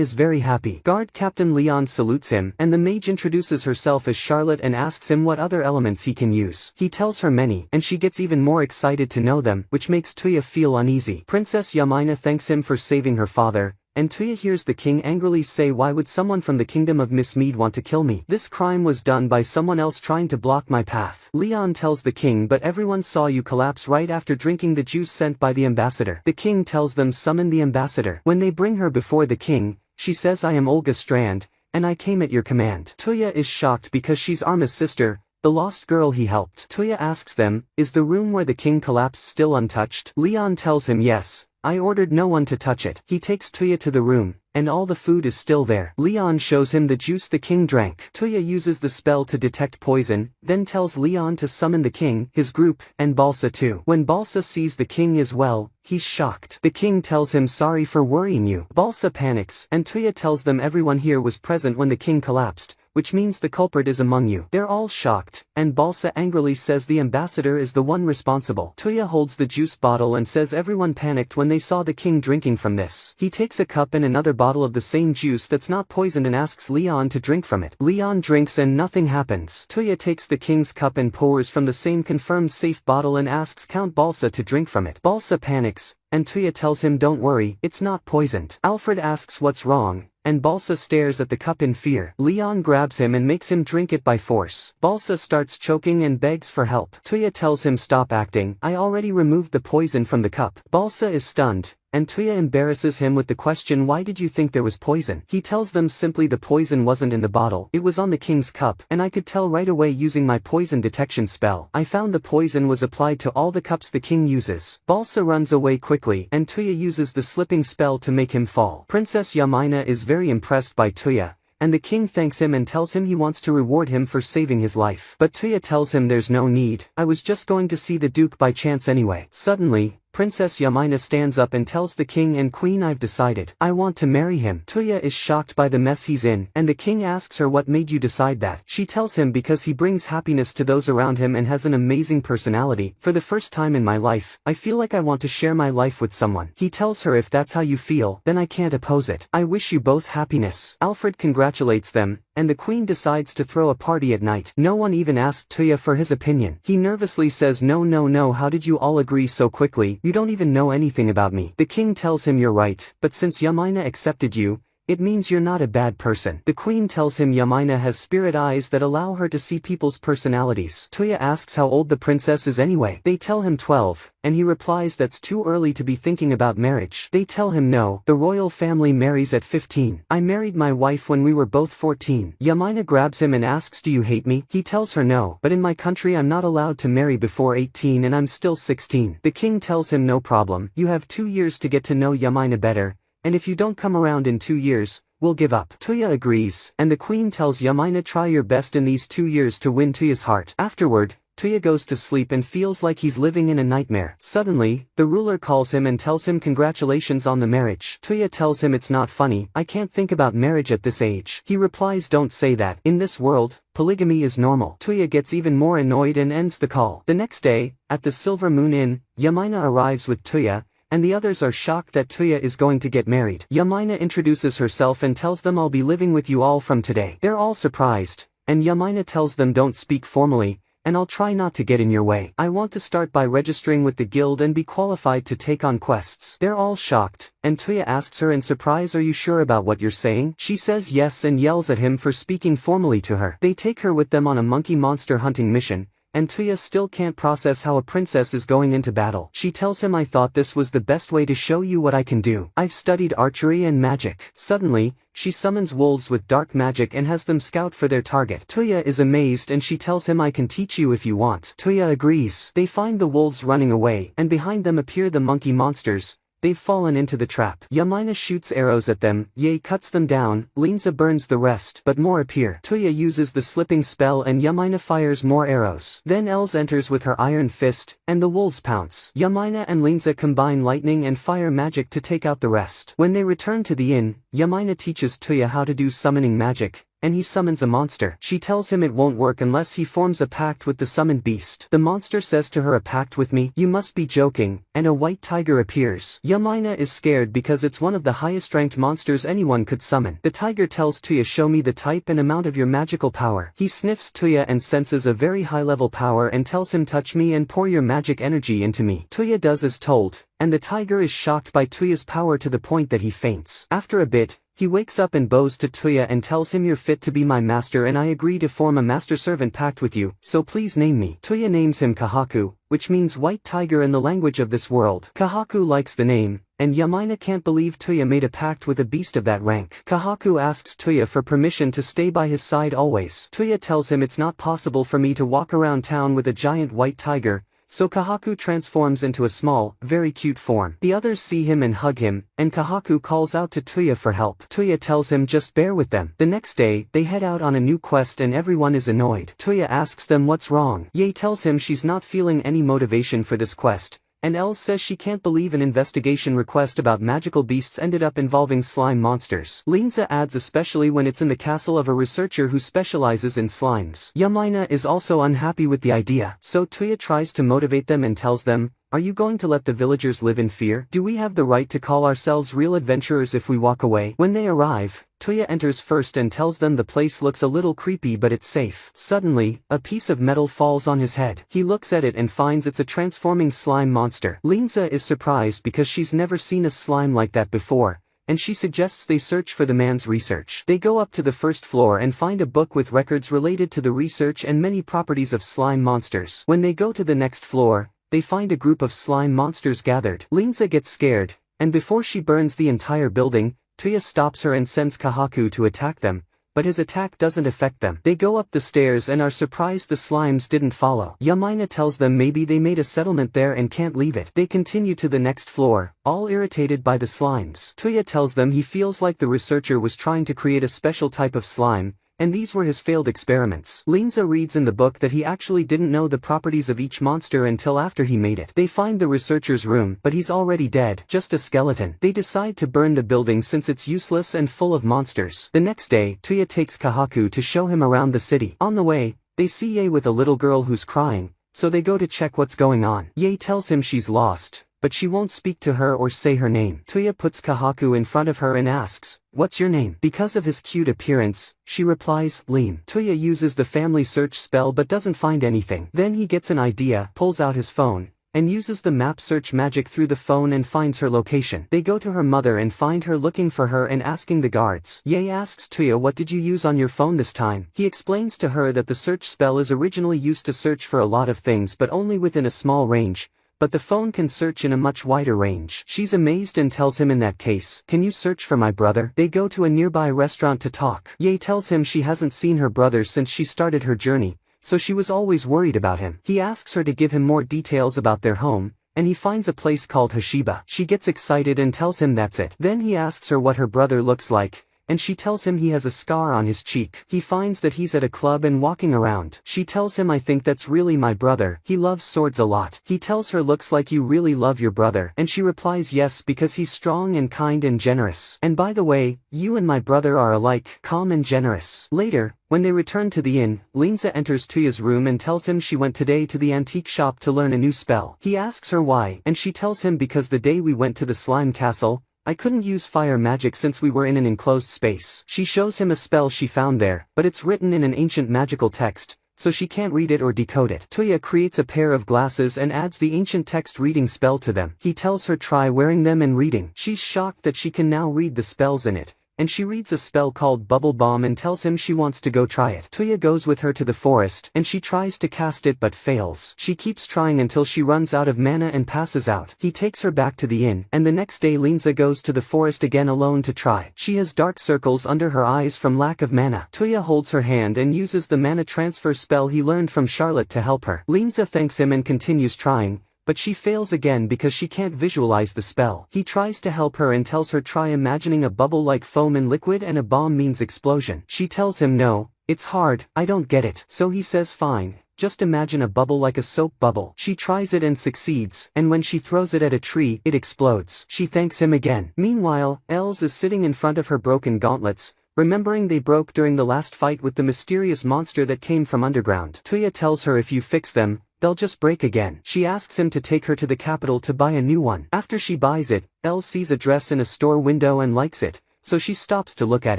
is very happy. Guard Captain Leon salutes him, and the mage introduces herself as Charlotte and asks him what other elements he can use. He tells her many, and she gets even more excited to know them, which makes Tuya feel uneasy. Princess Yamina thanks him for saving her father, and Tuya hears the king angrily say, "Why would someone from the kingdom of Miss Mead want to kill me? This crime was done by someone else trying to block my path." Leon tells the king, "But everyone saw you collapse right after drinking the juice sent by the ambassador." The king tells them summon the ambassador. When they bring her before the king, she says, "I am Olga Strand, and I came at your command." Tuya is shocked because she's Arma's sister, the lost girl he helped. Tuya asks them, "Is the room where the king collapsed still untouched?" Leon tells him, "Yes. I ordered no one to touch it." He takes Tuya to the room, and all the food is still there. Leon shows him the juice the king drank. Tuya uses the spell to detect poison, then tells Leon to summon the king, his group, and Balsa too. When Balsa sees the king as well, he's shocked. The king tells him, "Sorry for worrying you." Balsa panics, and Tuya tells them everyone here was present when the king collapsed, which means the culprit is among you. They're all shocked, and Balsa angrily says the ambassador is the one responsible. Tuya holds the juice bottle and says everyone panicked when they saw the king drinking from this. He takes a cup and another bottle of the same juice that's not poisoned and asks Leon to drink from it. Leon drinks and nothing happens. Tuya takes the king's cup and pours from the same confirmed safe bottle and asks Count Balsa to drink from it. Balsa panics, and Tuya tells him, "Don't worry, it's not poisoned." Alfred asks what's wrong, and Balsa stares at the cup in fear. Leon grabs him and makes him drink it by force. Balsa starts choking and begs for help. Tuya tells him, "Stop acting, I already removed the poison from the cup." Balsa is stunned, and Tuya embarrasses him with the question, "Why did you think there was poison?" He tells them simply the poison wasn't in the bottle, it was on the king's cup, and I could tell right away using my poison detection spell. I found the poison was applied to all the cups the king uses. Balsa runs away quickly, and Tuya uses the slipping spell to make him fall. Princess Yamina is very impressed by Tuya, and the king thanks him and tells him he wants to reward him for saving his life. But Tuya tells him there's no need, I was just going to see the duke by chance anyway. Suddenly, Princess Yamina stands up and tells the king and queen, "I've decided. I want to marry him." Tuya is shocked by the mess he's in, and the king asks her what made you decide that. She tells him because he brings happiness to those around him and has an amazing personality. "For the first time in my life, I feel like I want to share my life with someone." He tells her, "If that's how you feel, then I can't oppose it. I wish you both happiness." Alfred congratulates them, and the queen decides to throw a party at night. No one even asked Tuya for his opinion. He nervously says, No, how did you all agree so quickly? You don't even know anything about me." The king tells him, "You're right, but since Yamina accepted you, it means you're not a bad person." The queen tells him Yamina has spirit eyes that allow her to see people's personalities. Tuya asks how old the princess is anyway. They tell him 12, and he replies that's too early to be thinking about marriage. They tell him no, the royal family marries at 15. "I married my wife when we were both 14. Yamina grabs him and asks, "Do you hate me?" He tells her no, but in my country I'm not allowed to marry before 18 and I'm still 16. The king tells him no problem, you have 2 years to get to know Yamina better, and if you don't come around in 2 years, we'll give up. Tuya agrees, and the queen tells Yamina, "Try your best in these 2 years to win Tuya's heart." Afterward, Tuya goes to sleep and feels like he's living in a nightmare. Suddenly, the ruler calls him and tells him congratulations on the marriage. Tuya tells him it's not funny, I can't think about marriage at this age. He replies, "Don't say that. In this world, polygamy is normal." Tuya gets even more annoyed and ends the call. The next day, at the Silver Moon Inn, Yamina arrives with Tuya, and the others are shocked that Tuya is going to get married. Yamina introduces herself and tells them, "I'll be living with you all from today." They're all surprised, and Yamina tells them, "Don't speak formally, and I'll try not to get in your way. I want to start by registering with the guild and be qualified to take on quests." They're all shocked, and Tuya asks her in surprise, "Are you sure about what you're saying?" She says yes and yells at him for speaking formally to her. They take her with them on a monkey monster hunting mission, and Tuya still can't process how a princess is going into battle. She tells him, "I thought this was the best way to show you what I can do. I've studied archery and magic." Suddenly, she summons wolves with dark magic and has them scout for their target. Tuya is amazed and she tells him, "I can teach you if you want." Tuya agrees. They find the wolves running away, and behind them appear the monkey monsters, they've fallen into the trap. Yamina shoots arrows at them, Ye cuts them down, Linza burns the rest, but more appear. Tuya uses the slipping spell and Yamina fires more arrows. Then Els enters with her iron fist, and the wolves pounce. Yamina and Linza combine lightning and fire magic to take out the rest. When they return to the inn, Yamina teaches Tuya how to do summoning magic, and he summons a monster. She tells him it won't work unless he forms a pact with the summoned beast. The monster says to her, "A pact with me? You must be joking," and a white tiger appears. Yamina is scared because it's one of the highest ranked monsters anyone could summon. The tiger tells Tuya, "Show me the type and amount of your magical power." He sniffs Tuya and senses a very high level power and tells him, "Touch me and pour your magic energy into me." Tuya does as told, and the tiger is shocked by Tuya's power to the point that he faints. After a bit, he wakes up and bows to Tuya and tells him, "You're fit to be my master and I agree to form a master-servant pact with you, so please name me." Tuya names him Kahaku, which means white tiger in the language of this world. Kahaku likes the name, and Yamina can't believe Tuya made a pact with a beast of that rank. Kahaku asks Tuya for permission to stay by his side always. Tuya tells him, "It's not possible for me to walk around town with a giant white tiger," so Kahaku transforms into a small, very cute form. The others see him and hug him, and Kahaku calls out to Tuya for help. Tuya tells him just bear with them. The next day, they head out on a new quest and everyone is annoyed. Tuya asks them what's wrong. Ye tells him she's not feeling any motivation for this quest, and Els says she can't believe an investigation request about magical beasts ended up involving slime monsters. Linza adds, especially when it's in the castle of a researcher who specializes in slimes. Yamina is also unhappy with the idea, so Tuya tries to motivate them and tells them, "Are you going to let the villagers live in fear? Do we have the right to call ourselves real adventurers if we walk away?" When they arrive, Tuya enters first and tells them the place looks a little creepy but it's safe. Suddenly, a piece of metal falls on his head. He looks at it and finds it's a transforming slime monster. Linza is surprised because she's never seen a slime like that before, and she suggests they search for the man's research. They go up to the first floor and find a book with records related to the research and many properties of slime monsters. When they go to the next floor, they find a group of slime monsters gathered. Linza gets scared, and before she burns the entire building, Tuya stops her and sends Kahaku to attack them, but his attack doesn't affect them. They go up the stairs and are surprised the slimes didn't follow. Yamina tells them maybe they made a settlement there and can't leave it. They continue to the next floor, all irritated by the slimes. Tuya tells them he feels like the researcher was trying to create a special type of slime, and these were his failed experiments. Linza reads in the book that he actually didn't know the properties of each monster until after he made it. They find the researcher's room, but he's already dead, just a skeleton. They decide to burn the building since it's useless and full of monsters. The next day, Tuya takes Kahaku to show him around the city. On the way, they see Ye with a little girl who's crying, so they go to check what's going on. Ye tells him she's lost, but she won't speak to her or say her name. Tuya puts Kahaku in front of her and asks, "What's your name?" Because of his cute appearance, she replies, "Leem." Tuya uses the family search spell but doesn't find anything. Then he gets an idea, pulls out his phone, and uses the map search magic through the phone and finds her location. They go to her mother and find her looking for her and asking the guards. Ye asks Tuya, "What did you use on your phone this time?" He explains to her that the search spell is originally used to search for a lot of things but only within a small range, but the phone can search in a much wider range. She's amazed and tells him, "In that case, can you search for my brother?" They go to a nearby restaurant to talk. Ye tells him she hasn't seen her brother since she started her journey, so she was always worried about him. He asks her to give him more details about their home, and he finds a place called Hashiba. She gets excited and tells him that's it. Then he asks her what her brother looks like, and she tells him he has a scar on his cheek. He finds that he's at a club and walking around. She tells him, "I think that's really my brother. He loves swords a lot." He tells her, "Looks like you really love your brother," and she replies, "Yes, because he's strong and kind and generous. And by the way, you and my brother are alike, calm and generous." Later, when they return to the inn, Linza enters Tuya's room and tells him she went today to the antique shop to learn a new spell. He asks her why, and she tells him, "Because the day we went to the slime castle, I couldn't use fire magic since we were in an enclosed space." She shows him a spell she found there, but it's written in an ancient magical text, so she can't read it or decode it. Tuya creates a pair of glasses and adds the ancient text reading spell to them. He tells her try wearing them and reading. She's shocked that she can now read the spells in it, and she reads a spell called Bubble Bomb and tells him she wants to go try it. Tuya goes with her to the forest, and she tries to cast it but fails. She keeps trying until she runs out of mana and passes out. He takes her back to the inn, and the next day Linza goes to the forest again alone to try. She has dark circles under her eyes from lack of mana. Tuya holds her hand and uses the mana transfer spell he learned from Charlotte to help her. Linza thanks him and continues trying, but she fails again because she can't visualize the spell. He tries to help her and tells her try imagining a bubble like foam in liquid and a bomb means explosion. She tells him no, it's hard, I don't get it. So he says fine. Just imagine a bubble like a soap bubble. She tries it and succeeds, and when she throws it at a tree, it explodes. She thanks him again. Meanwhile, Els is sitting in front of her broken gauntlets, remembering they broke during the last fight with the mysterious monster that came from underground. Tuya tells her if you fix them, they'll just break again. She asks him to take her to the capital to buy a new one. After she buys it, Els sees a dress in a store window and likes it, so she stops to look at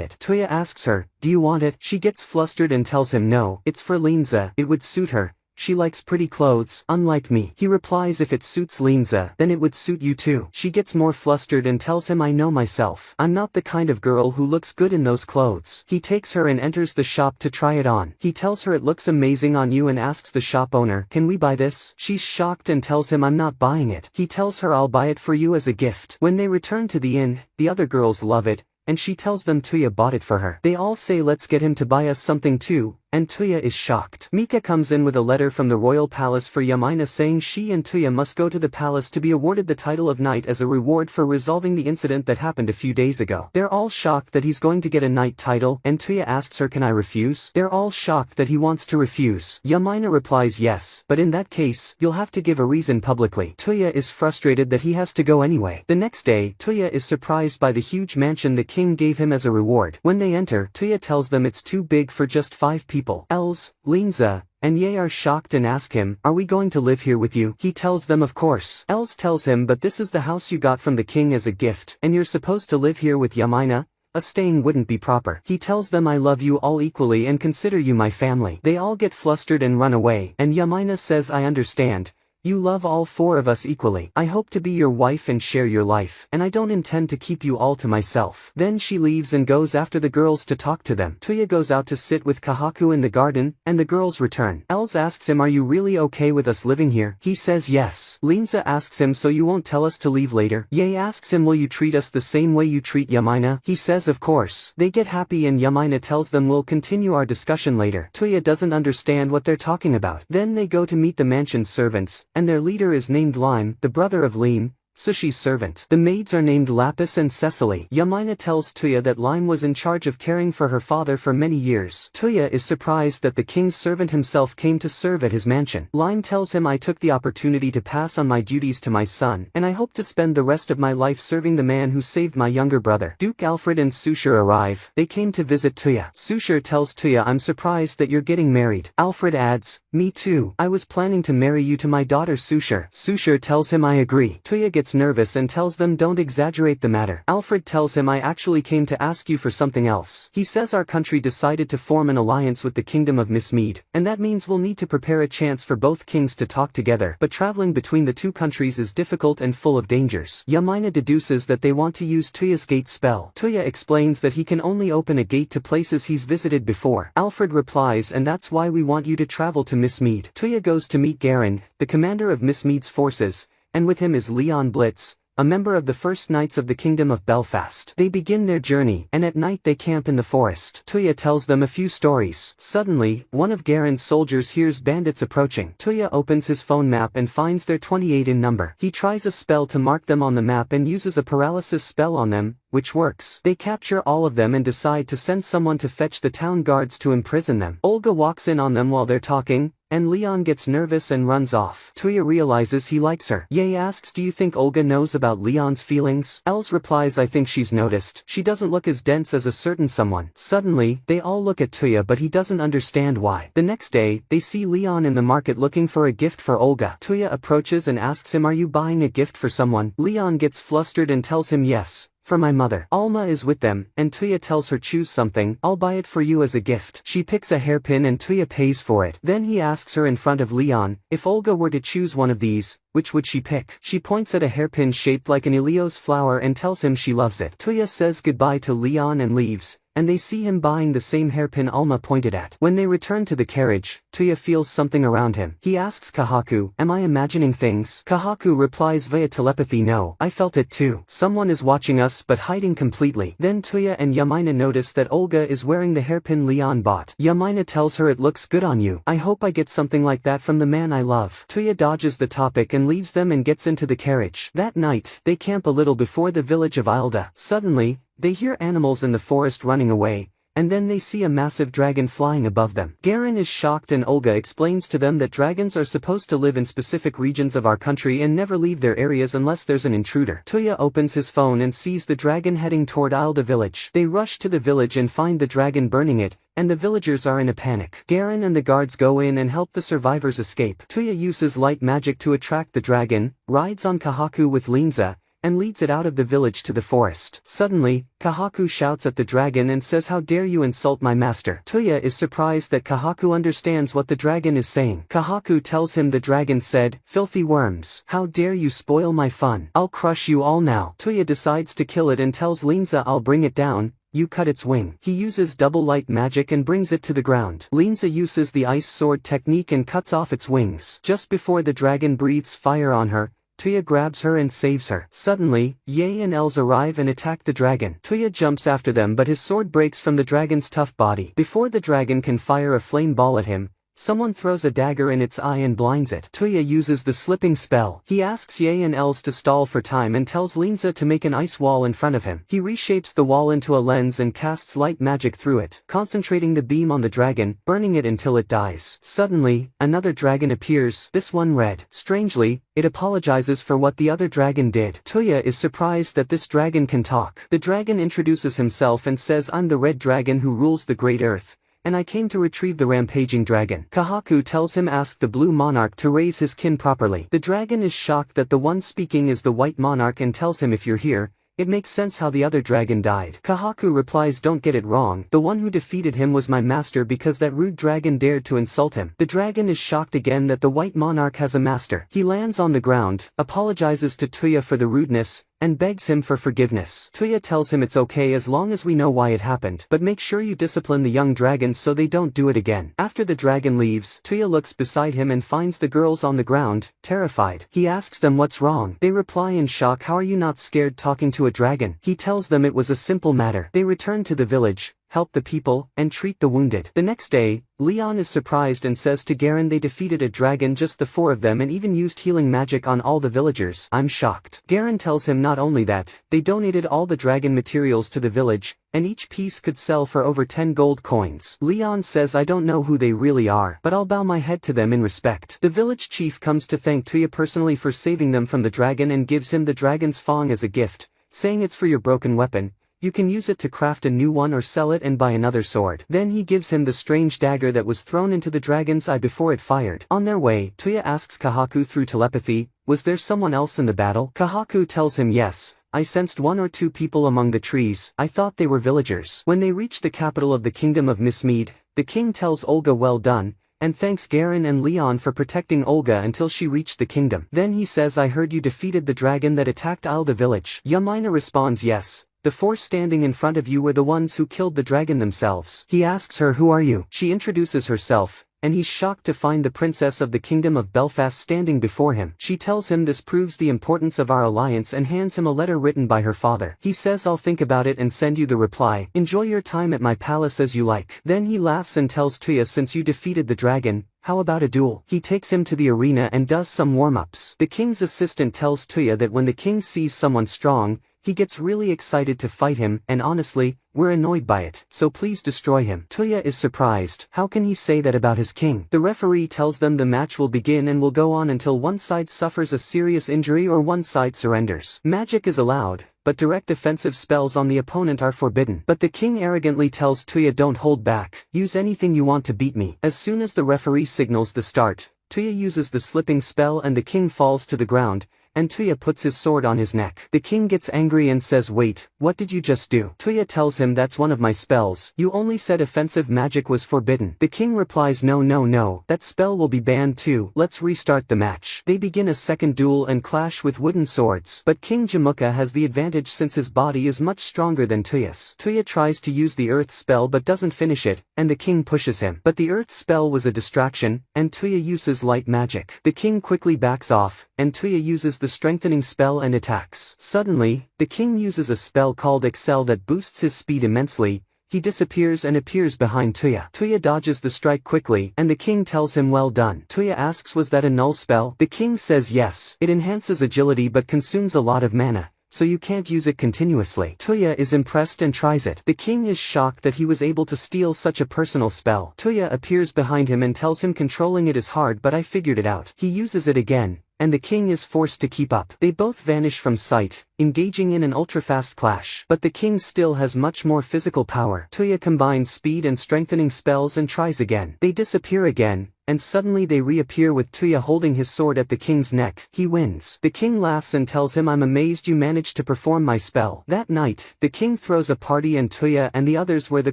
it. Tuya asks her, do you want it? She gets flustered and tells him no, it's for Linza, it would suit her. She likes pretty clothes, unlike me. He replies if it suits Linza, then it would suit you too. She gets more flustered and tells him I know myself. I'm not the kind of girl who looks good in those clothes. He takes her and enters the shop to try it on. He tells her it looks amazing on you and asks the shop owner, can we buy this? She's shocked and tells him I'm not buying it. He tells her I'll buy it for you as a gift. When they return to the inn, the other girls love it, and she tells them Tuya bought it for her. They all say let's get him to buy us something too, and Tuya is shocked. Mika comes in with a letter from the royal palace for Yamina saying she and Tuya must go to the palace to be awarded the title of knight as a reward for resolving the incident that happened a few days ago. They're all shocked that he's going to get a knight title, and Tuya asks her can I refuse? They're all shocked that he wants to refuse. Yamina replies yes, but in that case, you'll have to give a reason publicly. Tuya is frustrated that he has to go anyway. The next day, Tuya is surprised by the huge mansion the king gave him as a reward. When they enter, Tuya tells them it's too big for just 5 people. Els, Linza, and Ye are shocked and ask him, are we going to live here with you? He tells them of course. Els tells him but this is the house you got from the king as a gift, and you're supposed to live here with Yamina. A staying wouldn't be proper. He tells them I love you all equally and consider you my family. They all get flustered and run away, and Yamina says I understand. You love all 4 of us equally. I hope to be your wife and share your life, and I don't intend to keep you all to myself. Then she leaves and goes after the girls to talk to them. Tuya goes out to sit with Kahaku in the garden, and the girls return. Els asks him are you really okay with us living here? He says yes. Linza asks him so you won't tell us to leave later? Ye asks him will you treat us the same way you treat Yamina? He says of course. They get happy and Yamina tells them we'll continue our discussion later. Tuya doesn't understand what they're talking about. Then they go to meet the mansion's servants, and their leader is named Lime, the brother of Lime, Sushi's servant. The maids are named Lapis and Cecily. Yamina tells Tuya that Lime was in charge of caring for her father for many years. Tuya is surprised that the king's servant himself came to serve at his mansion. Lime tells him I took the opportunity to pass on my duties to my son, and I hope to spend the rest of my life serving the man who saved my younger brother. Duke Alfred and Sushar arrive. They came to visit Tuya. Sushar tells Tuya I'm surprised that you're getting married. Alfred adds, me too. I was planning to marry you to my daughter Sushar. Sushar tells him I agree. Tuya gets nervous and tells them don't exaggerate the matter. Alfred tells him I actually came to ask you for something else. He says our country decided to form an alliance with the kingdom of Mismead, and that means we'll need to prepare a chance for both kings to talk together, but traveling between the 2 countries is difficult and full of dangers. Yamina deduces that they want to use Tuya's gate spell. Tuya explains that he can only open a gate to places he's visited before. Alfred replies and that's why we want you to travel to Mismead. Tuya goes to meet Garen, the commander of Mismead's forces, and with him is Leon Blitz, a member of the First Knights of the Kingdom of Belfast. They begin their journey, and at night they camp in the forest. Tuya tells them a few stories. Suddenly, one of Garen's soldiers hears bandits approaching. Tuya opens his phone map and finds they're 28 in number. He tries a spell to mark them on the map and uses a paralysis spell on them, which works. They capture all of them and decide to send someone to fetch the town guards to imprison them. Olga walks in on them while they're talking, and Leon gets nervous and runs off. Tuya realizes he likes her. Ye asks do you think Olga knows about Leon's feelings? Els replies I think she's noticed. She doesn't look as dense as a certain someone. Suddenly, they all look at Tuya but he doesn't understand why. The next day, they see Leon in the market looking for a gift for Olga. Tuya approaches and asks him are you buying a gift for someone? Leon gets flustered and tells him yes. For my mother. Alma is with them, and Tuya tells her choose something, I'll buy it for you as a gift. She picks a hairpin and Tuya pays for it. Then he asks her in front of Leon, if Olga were to choose one of these, which would she pick? She points at a hairpin shaped like an Ilios flower and tells him she loves it. Tuya says goodbye to Leon and leaves, and they see him buying the same hairpin Alma pointed at. When they return to the carriage, Tuya feels something around him. He asks Kahaku, am I imagining things? Kahaku replies via telepathy no, I felt it too. Someone is watching us but hiding completely. Then Tuya and Yamina notice that Olga is wearing the hairpin Leon bought. Yamina tells her it looks good on you. I hope I get something like that from the man I love. Tuya dodges the topic and and leaves them and gets into the carriage. That night, they camp a little before the village of Ilda. Suddenly, they hear animals in the forest running away, and then they see a massive dragon flying above them. Garen is shocked and Olga explains to them that dragons are supposed to live in specific regions of our country and never leave their areas unless there's an intruder. Tuya opens his phone and sees the dragon heading toward Ilda village. They rush to the village and find the dragon burning it, and the villagers are in a panic. Garen and the guards go in and help the survivors escape. Tuya uses light magic to attract the dragon, rides on Kahaku with Linza, and leads it out of the village to the forest. Suddenly, Kahaku shouts at the dragon and says, "How dare you insult my master?" Tuya is surprised that Kahaku understands what the dragon is saying. Kahaku tells him the dragon said, "Filthy worms, how dare you spoil my fun? I'll crush you all now." Tuya decides to kill it and tells Linza, "I'll bring it down. You cut its wing." He uses double light magic and brings it to the ground. Linza uses the ice sword technique and cuts off its wings. Just before the dragon breathes fire on her, Tuya grabs her and saves her. Suddenly, Ye and Els arrive and attack the dragon. Tuya jumps after them but his sword breaks from the dragon's tough body. Before the dragon can fire a flame ball at him, someone throws a dagger in its eye and blinds it. Tuya uses the slipping spell. He asks Ye and Els to stall for time and tells Linza to make an ice wall in front of him. He reshapes the wall into a lens and casts light magic through it, concentrating the beam on the dragon, burning it until it dies. Suddenly, another dragon appears, this one red. Strangely, it apologizes for what the other dragon did. Tuya is surprised that this dragon can talk. The dragon introduces himself and says, "I'm the red dragon who rules the great earth, and I came to retrieve the rampaging dragon." Kahaku tells him ask the blue monarch to raise his kin properly. The dragon is shocked that the one speaking is the white monarch and tells him, "If you're here, it makes sense how the other dragon died." Kahaku replies, "Don't get it wrong, the one who defeated him was my master because that rude dragon dared to insult him." The dragon is shocked again that the white monarch has a master. He lands on the ground, apologizes to Tuya for the rudeness, and begs him for forgiveness. Tuya tells him it's okay as long as we know why it happened, but make sure you discipline the young dragons so they don't do it again. After the dragon leaves, Tuya looks beside him and finds the girls on the ground, terrified. He asks them what's wrong. They reply in shock, "How are you not scared talking to a dragon?" He tells them it was a simple matter. They return to the village, help the people, and treat the wounded. The next day, Leon is surprised and says to Garen they defeated a dragon, just the four of them, and even used healing magic on all the villagers. I'm shocked. Garen tells him not only that, they donated all the dragon materials to the village, and each piece could sell for over 10 gold coins. Leon says, "I don't know who they really are, but I'll bow my head to them in respect." The village chief comes to thank Tuya personally for saving them from the dragon and gives him the dragon's fang as a gift, saying it's for your broken weapon. You can use it to craft a new one or sell it and buy another sword. Then he gives him the strange dagger that was thrown into the dragon's eye before it fired. On their way, Tuya asks Kahaku through telepathy, "Was there someone else in the battle?" Kahaku tells him, "Yes. I sensed 1 or 2 people among the trees. I thought they were villagers." When they reach the capital of the kingdom of Mismead, the king tells Olga well done, and thanks Garen and Leon for protecting Olga until she reached the kingdom. Then he says, "I heard you defeated the dragon that attacked Ilda village." Yamina responds, "Yes. The 4 standing in front of you were the ones who killed the dragon themselves." He asks her, "Who are you?" She introduces herself, and he's shocked to find the princess of the kingdom of Belfast standing before him. She tells him this proves the importance of our alliance and hands him a letter written by her father. He says, "I'll think about it and send you the reply. Enjoy your time at my palace as you like." Then he laughs and tells Tuya, "Since you defeated the dragon, how about a duel?" He takes him to the arena and does some warm-ups. The king's assistant tells Tuya that when the king sees someone strong, he gets really excited to fight him, and honestly, we're annoyed by it, so please destroy him. Tuya is surprised. How can he say that about his king? The referee tells them the match will begin and will go on until one side suffers a serious injury or one side surrenders. Magic is allowed, but direct offensive spells on the opponent are forbidden. But the king arrogantly tells Tuya, "Don't hold back. Use anything you want to beat me." As soon as the referee signals the start, Tuya uses the slipping spell and the king falls to the ground, and Tuya puts his sword on his neck. The king gets angry and says, "Wait, what did you just do?" Tuya tells him, "That's one of my spells. You only said offensive magic was forbidden." The king replies, No, that spell will be banned too. Let's restart the match." They begin a second duel and clash with wooden swords, but King Jamuka has the advantage since his body is much stronger than Tuya's. Tuya tries to use the earth spell but doesn't finish it, and the king pushes him. But the earth spell was a distraction, and Tuya uses light magic. The king quickly backs off, and Tuya uses the strengthening spell and attacks. Suddenly, the king uses a spell called Excel that boosts his speed immensely, he disappears and appears behind Tuya. Tuya dodges the strike quickly and the king tells him well done. Tuya asks was that a null spell? The king says yes. It enhances agility but consumes a lot of mana, so you can't use it continuously. Tuya is impressed and tries it. The king is shocked that he was able to steal such a personal spell. Tuya appears behind him and tells him controlling it is hard but I figured it out. He uses it again, and the king is forced to keep up. They both vanish from sight, engaging in an ultra-fast clash. But the king still has much more physical power. Tuya combines speed and strengthening spells and tries again. They disappear again, and suddenly they reappear with Tuya holding his sword at the king's neck. He wins. The king laughs and tells him I'm amazed you managed to perform my spell. That night, the king throws a party and Tuya and the others wear the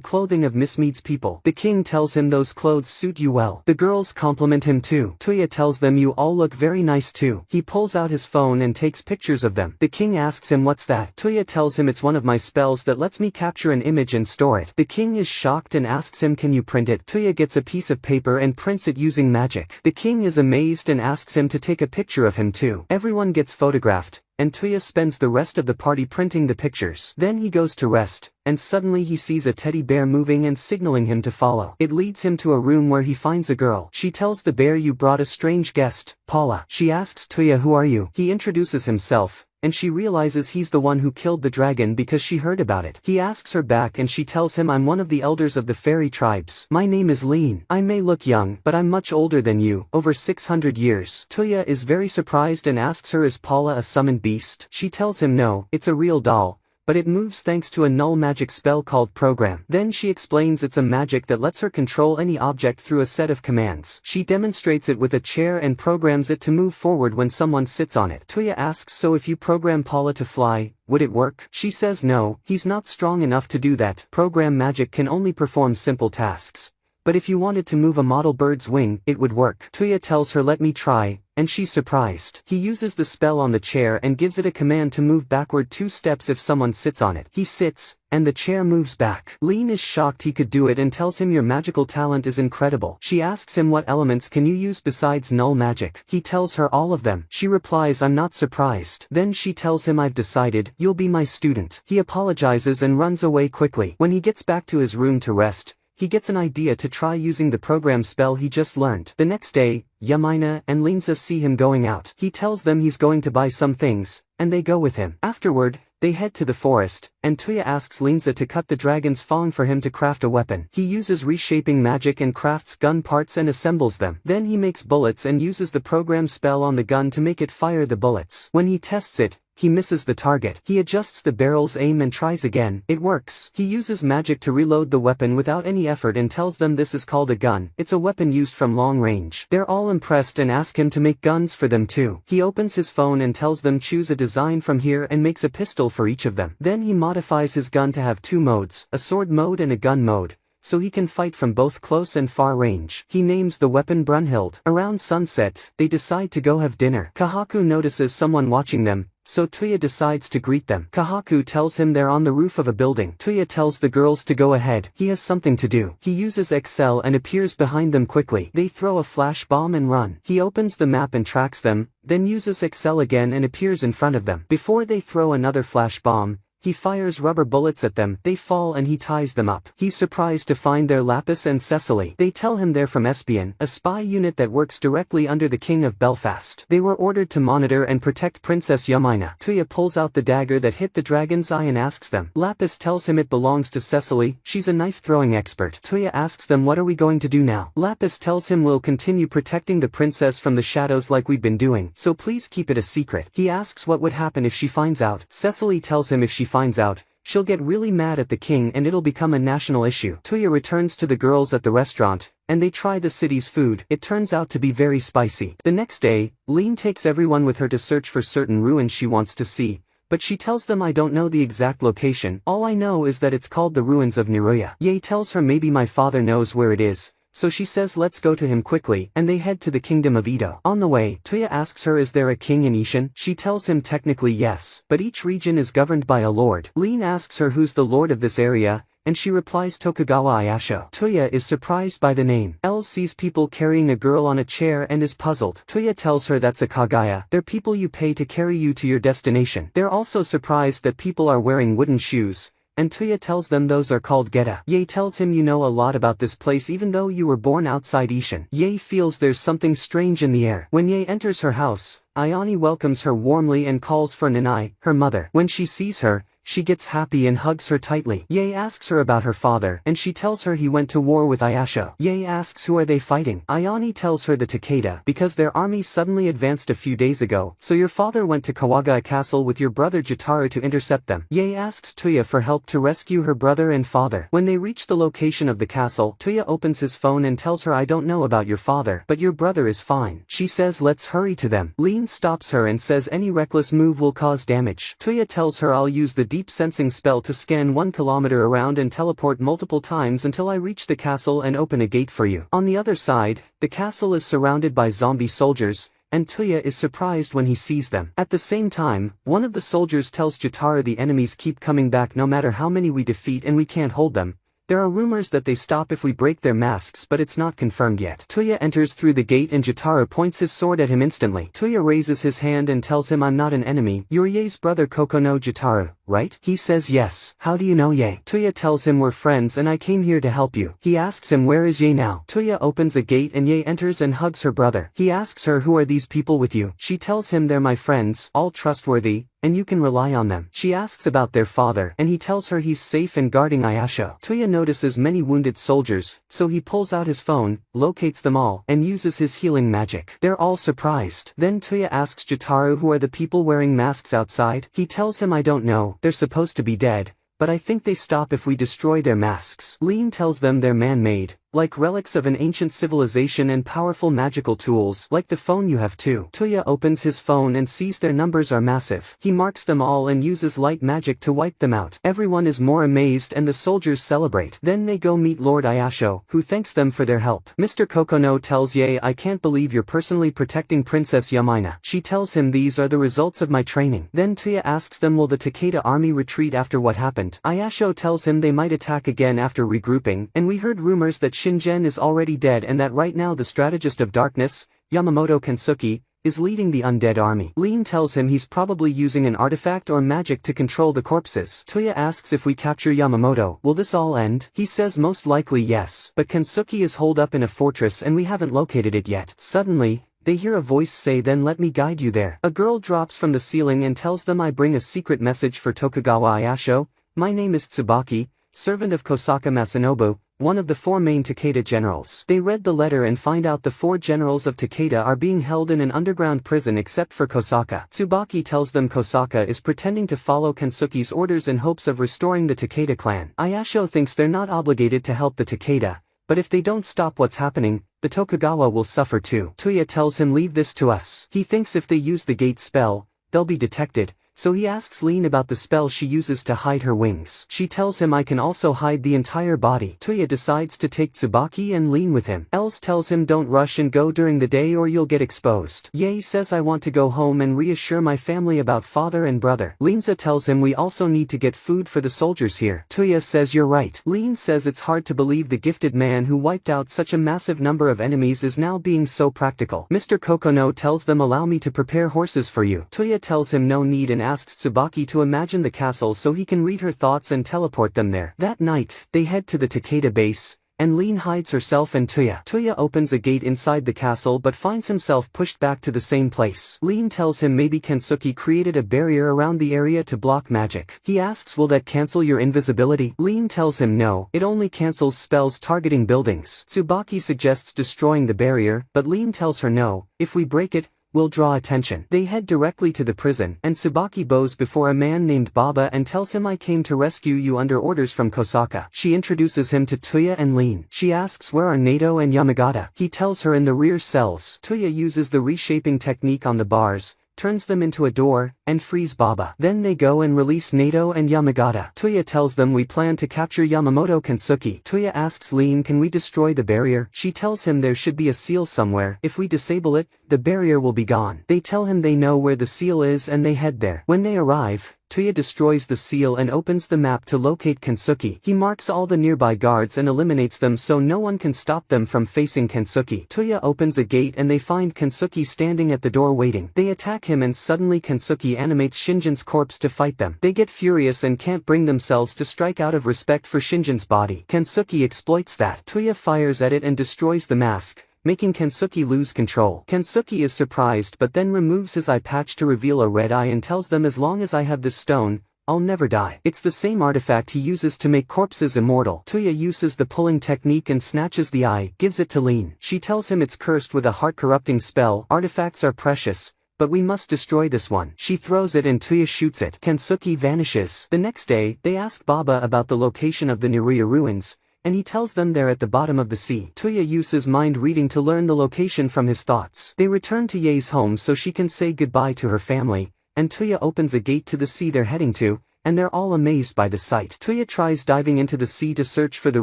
clothing of Miss Mead's people. The king tells him those clothes suit you well. The girls compliment him too. Tuya tells them you all look very nice too. He pulls out his phone and takes pictures of them. The king asks him what's that? Tuya tells him it's one of my spells that lets me capture an image and store it. The king is shocked and asks him can you print it? Tuya gets a piece of paper and prints it using magic. The king is amazed and asks him to take a picture of him too. Everyone gets photographed, and Tuya spends the rest of the party printing the pictures. Then he goes to rest, and suddenly he sees a teddy bear moving and signaling him to follow. It leads him to a room where he finds a girl. She tells the bear you brought a strange guest, Paula. She asks Tuya who are you? He introduces himself, and she realizes he's the one who killed the dragon because she heard about it. He asks her back and she tells him I'm one of the elders of the fairy tribes. My name is Lean. I may look young, but I'm much older than you, over 600 years. Tuya is very surprised and asks her is Paula a summoned beast? She tells him no, it's a real doll, but it moves thanks to a null magic spell called Program. Then she explains it's a magic that lets her control any object through a set of commands. She demonstrates it with a chair and programs it to move forward when someone sits on it. Tuya asks so if you program Paula to fly, would it work? She says no, he's not strong enough to do that. Program magic can only perform simple tasks. But if you wanted to move a model bird's wing, it would work. Tuya tells her let me try, and she's surprised. He uses the spell on the chair and gives it a command to move backward 2 steps if someone sits on it. He sits, and the chair moves back. Lean is shocked he could do it and tells him your magical talent is incredible. She asks him what elements can you use besides null magic. He tells her all of them. She replies I'm not surprised. Then she tells him I've decided, you'll be my student. He apologizes and runs away quickly. When he gets back to his room to rest, he gets an idea to try using the program spell he just learned. The next day, Yamina and Linza see him going out. He tells them he's going to buy some things, and they go with him. Afterward, they head to the forest, and Tuya asks Linza to cut the dragon's fang for him to craft a weapon. He uses reshaping magic and crafts gun parts and assembles them. Then he makes bullets and uses the program spell on the gun to make it fire the bullets. When he tests it, he misses the target. He adjusts the barrel's aim and tries again. It works. He uses magic to reload the weapon without any effort and tells them this is called a gun. It's a weapon used from long range. They're all impressed and ask him to make guns for them too. He opens his phone and tells them choose a design from here and makes a pistol for each of them. Then he modifies his gun to have 2 modes, a sword mode and a gun mode, so he can fight from both close and far range. He names the weapon Brunhild. Around sunset, they decide to go have dinner. Kahaku notices someone watching them, so Tuya decides to greet them. Kahaku tells him they're on the roof of a building. Tuya tells the girls to go ahead. He has something to do. He uses Excel and appears behind them quickly. They throw a flash bomb and run. He opens the map and tracks them, then uses Excel again and appears in front of them. Before they throw another flash bomb, he fires rubber bullets at them. They fall and he ties them up. He's surprised to find they're Lapis and Cecily. They tell him they're from Espion, a spy unit that works directly under the King of Belfast. They were ordered to monitor and protect Princess Yamina. Tuya pulls out the dagger that hit the dragon's eye and asks them. Lapis tells him it belongs to Cecily. She's a knife-throwing expert. Tuya asks them what are we going to do now? Lapis tells him we'll continue protecting the princess from the shadows like we've been doing, so please keep it a secret. He asks what would happen if she finds out. Cecily tells him if she finds out, she'll get really mad at the king and it'll become a national issue. Tuya returns to the girls at the restaurant, and they try the city's food. It turns out to be very spicy. The next day, Lean takes everyone with her to search for certain ruins she wants to see, but she tells them I don't know the exact location. All I know is that it's called the ruins of Niruya. Ye tells her maybe my father knows where it is, so she says let's go to him quickly, and they head to the kingdom of Edo. On the way, Tuya asks her is there a king in Ishin? She tells him technically yes, but each region is governed by a lord. Lean asks her who's the lord of this area, and she replies Tokugawa Ayasho. Tuya is surprised by the name. Elle sees people carrying a girl on a chair and is puzzled. Tuya tells her that's a kagaya. They're people you pay to carry you to your destination. They're also surprised that people are wearing wooden shoes, and Tuya tells them those are called Geta. Ye tells him you know a lot about this place even though you were born outside Ishin. Ye feels there's something strange in the air. When Ye enters her house, Ayani welcomes her warmly and calls for Nanai, her mother. When she sees her, she gets happy and hugs her tightly. Ye asks her about her father, and she tells her he went to war with Ayasho. Ye asks who are they fighting. Ayani tells her the Takeda, because their army suddenly advanced a few days ago, so your father went to Kawaga Castle with your brother Jotaro to intercept them. Ye asks Tuya for help to rescue her brother and father. When they reach the location of the castle, Tuya opens his phone and tells her I don't know about your father, but your brother is fine. She says let's hurry to them. Lin stops her and says any reckless move will cause damage. Tuya tells her I'll use the deep sensing spell to scan 1 kilometer around and teleport multiple times until I reach the castle and open a gate for you. On the other side, the castle is surrounded by zombie soldiers, and Tuya is surprised when he sees them. At the same time, one of the soldiers tells Jotaro the enemies keep coming back no matter how many we defeat and we can't hold them. There are rumors that they stop if we break their masks but it's not confirmed yet. Tuya enters through the gate and Jotaro points his sword at him instantly. Tuya raises his hand and tells him I'm not an enemy. You're Ye's brother Kokono Jotaro, right? He says yes. How do you know Ye? Tuya tells him we're friends and I came here to help you. He asks him where is Ye now? Tuya opens a gate and Ye enters and hugs her brother. He asks her who are these people with you? She tells him they're my friends, all trustworthy, and you can rely on them. She asks about their father, and he tells her he's safe and guarding Ayasho. Tuya notices many wounded soldiers, so he pulls out his phone, locates them all, and uses his healing magic. They're all surprised. Then Tuya asks Jotaro who are the people wearing masks outside. He tells him I don't know, they're supposed to be dead, but I think they stop if we destroy their masks. Lin tells them they're man-made, like relics of an ancient civilization and powerful magical tools, like the phone you have too. Tuya opens his phone and sees their numbers are massive. He marks them all and uses light magic to wipe them out. Everyone is more amazed and the soldiers celebrate. Then they go meet Lord Ayasho, who thanks them for their help. Mr. Kokono tells Ye I can't believe you're personally protecting Princess Yamaina. She tells him these are the results of my training. Then Tuya asks them will the Takeda army retreat after what happened. Ayasho tells him they might attack again after regrouping, and we heard rumors that Shingen is already dead and that right now the strategist of darkness, Yamamoto Kensuke, is leading the undead army. Lin tells him he's probably using an artifact or magic to control the corpses. Tuya asks if we capture Yamamoto, will this all end? He says most likely yes, but Kensuke is holed up in a fortress and we haven't located it yet. Suddenly, they hear a voice say then let me guide you there. A girl drops from the ceiling and tells them I bring a secret message for Tokugawa Ayasho. My name is Tsubaki, servant of Kosaka Masanobu, one of the 4 main Takeda generals. They read the letter and find out the 4 generals of Takeda are being held in an underground prison except for Kosaka. Tsubaki tells them Kosaka is pretending to follow Kensuke's orders in hopes of restoring the Takeda clan. Ayasho thinks they're not obligated to help the Takeda, but if they don't stop what's happening, the Tokugawa will suffer too. Tuya tells him leave this to us. He thinks if they use the gate spell, they'll be detected. So he asks Lin about the spell she uses to hide her wings. She tells him I can also hide the entire body. Tuya decides to take Tsubaki and Lin with him. Els tells him don't rush and go during the day or you'll get exposed. Ye says I want to go home and reassure my family about father and brother. Linza tells him we also need to get food for the soldiers here. Tuya says you're right. Lin says it's hard to believe the gifted man who wiped out such a massive number of enemies is now being so practical. Mr. Kokono tells them allow me to prepare horses for you. Tuya tells him no need and asks Tsubaki to imagine the castle so he can read her thoughts and teleport them there. That night, they head to the Takeda base, and Lin hides herself and Tuya. Tuya opens a gate inside the castle but finds himself pushed back to the same place. Lin tells him maybe Kensuke created a barrier around the area to block magic. He asks will that cancel your invisibility? Lin tells him no, it only cancels spells targeting buildings. Tsubaki suggests destroying the barrier, but Lin tells her no, if we break it, will draw attention. They head directly to the prison, and Tsubaki bows before a man named Baba and tells him I came to rescue you under orders from Kosaka. She introduces him to Tuya and Lin. She asks where are Nato and Yamagata. He tells her in the rear cells. Tuya uses the reshaping technique on the bars, turns them into a door, and frees Baba. Then they go and release Nato and Yamagata. Tuya tells them we plan to capture Yamamoto Kensuke. Tuya asks Lin can we destroy the barrier? She tells him there should be a seal somewhere. If we disable it, the barrier will be gone. They tell him they know where the seal is and they head there. When they arrive, Tuya destroys the seal and opens the map to locate Kensuke. He marks all the nearby guards and eliminates them so no one can stop them from facing Kensuke. Tuya opens a gate and they find Kensuke standing at the door waiting. They attack him and suddenly Kensuke animates Shinjin's corpse to fight them. They get furious and can't bring themselves to strike out of respect for Shinjin's body. Kensuke exploits that. Tuya fires at it and destroys the mask, making Kensuke lose control. Kensuke is surprised but then removes his eye patch to reveal a red eye and tells them as long as I have this stone, I'll never die. It's the same artifact he uses to make corpses immortal. Tuya uses the pulling technique and snatches the eye, gives it to Lin. She tells him it's cursed with a heart-corrupting spell. Artifacts are precious, but we must destroy this one. She throws it and Tuya shoots it. Kensuke vanishes. The next day, they ask Baba about the location of the Niruya ruins, and he tells them they're at the bottom of the sea. Tuya uses mind reading to learn the location from his thoughts. They return to Ye's home so she can say goodbye to her family, and Tuya opens a gate to the sea they're heading to, and they're all amazed by the sight. Tuya tries diving into the sea to search for the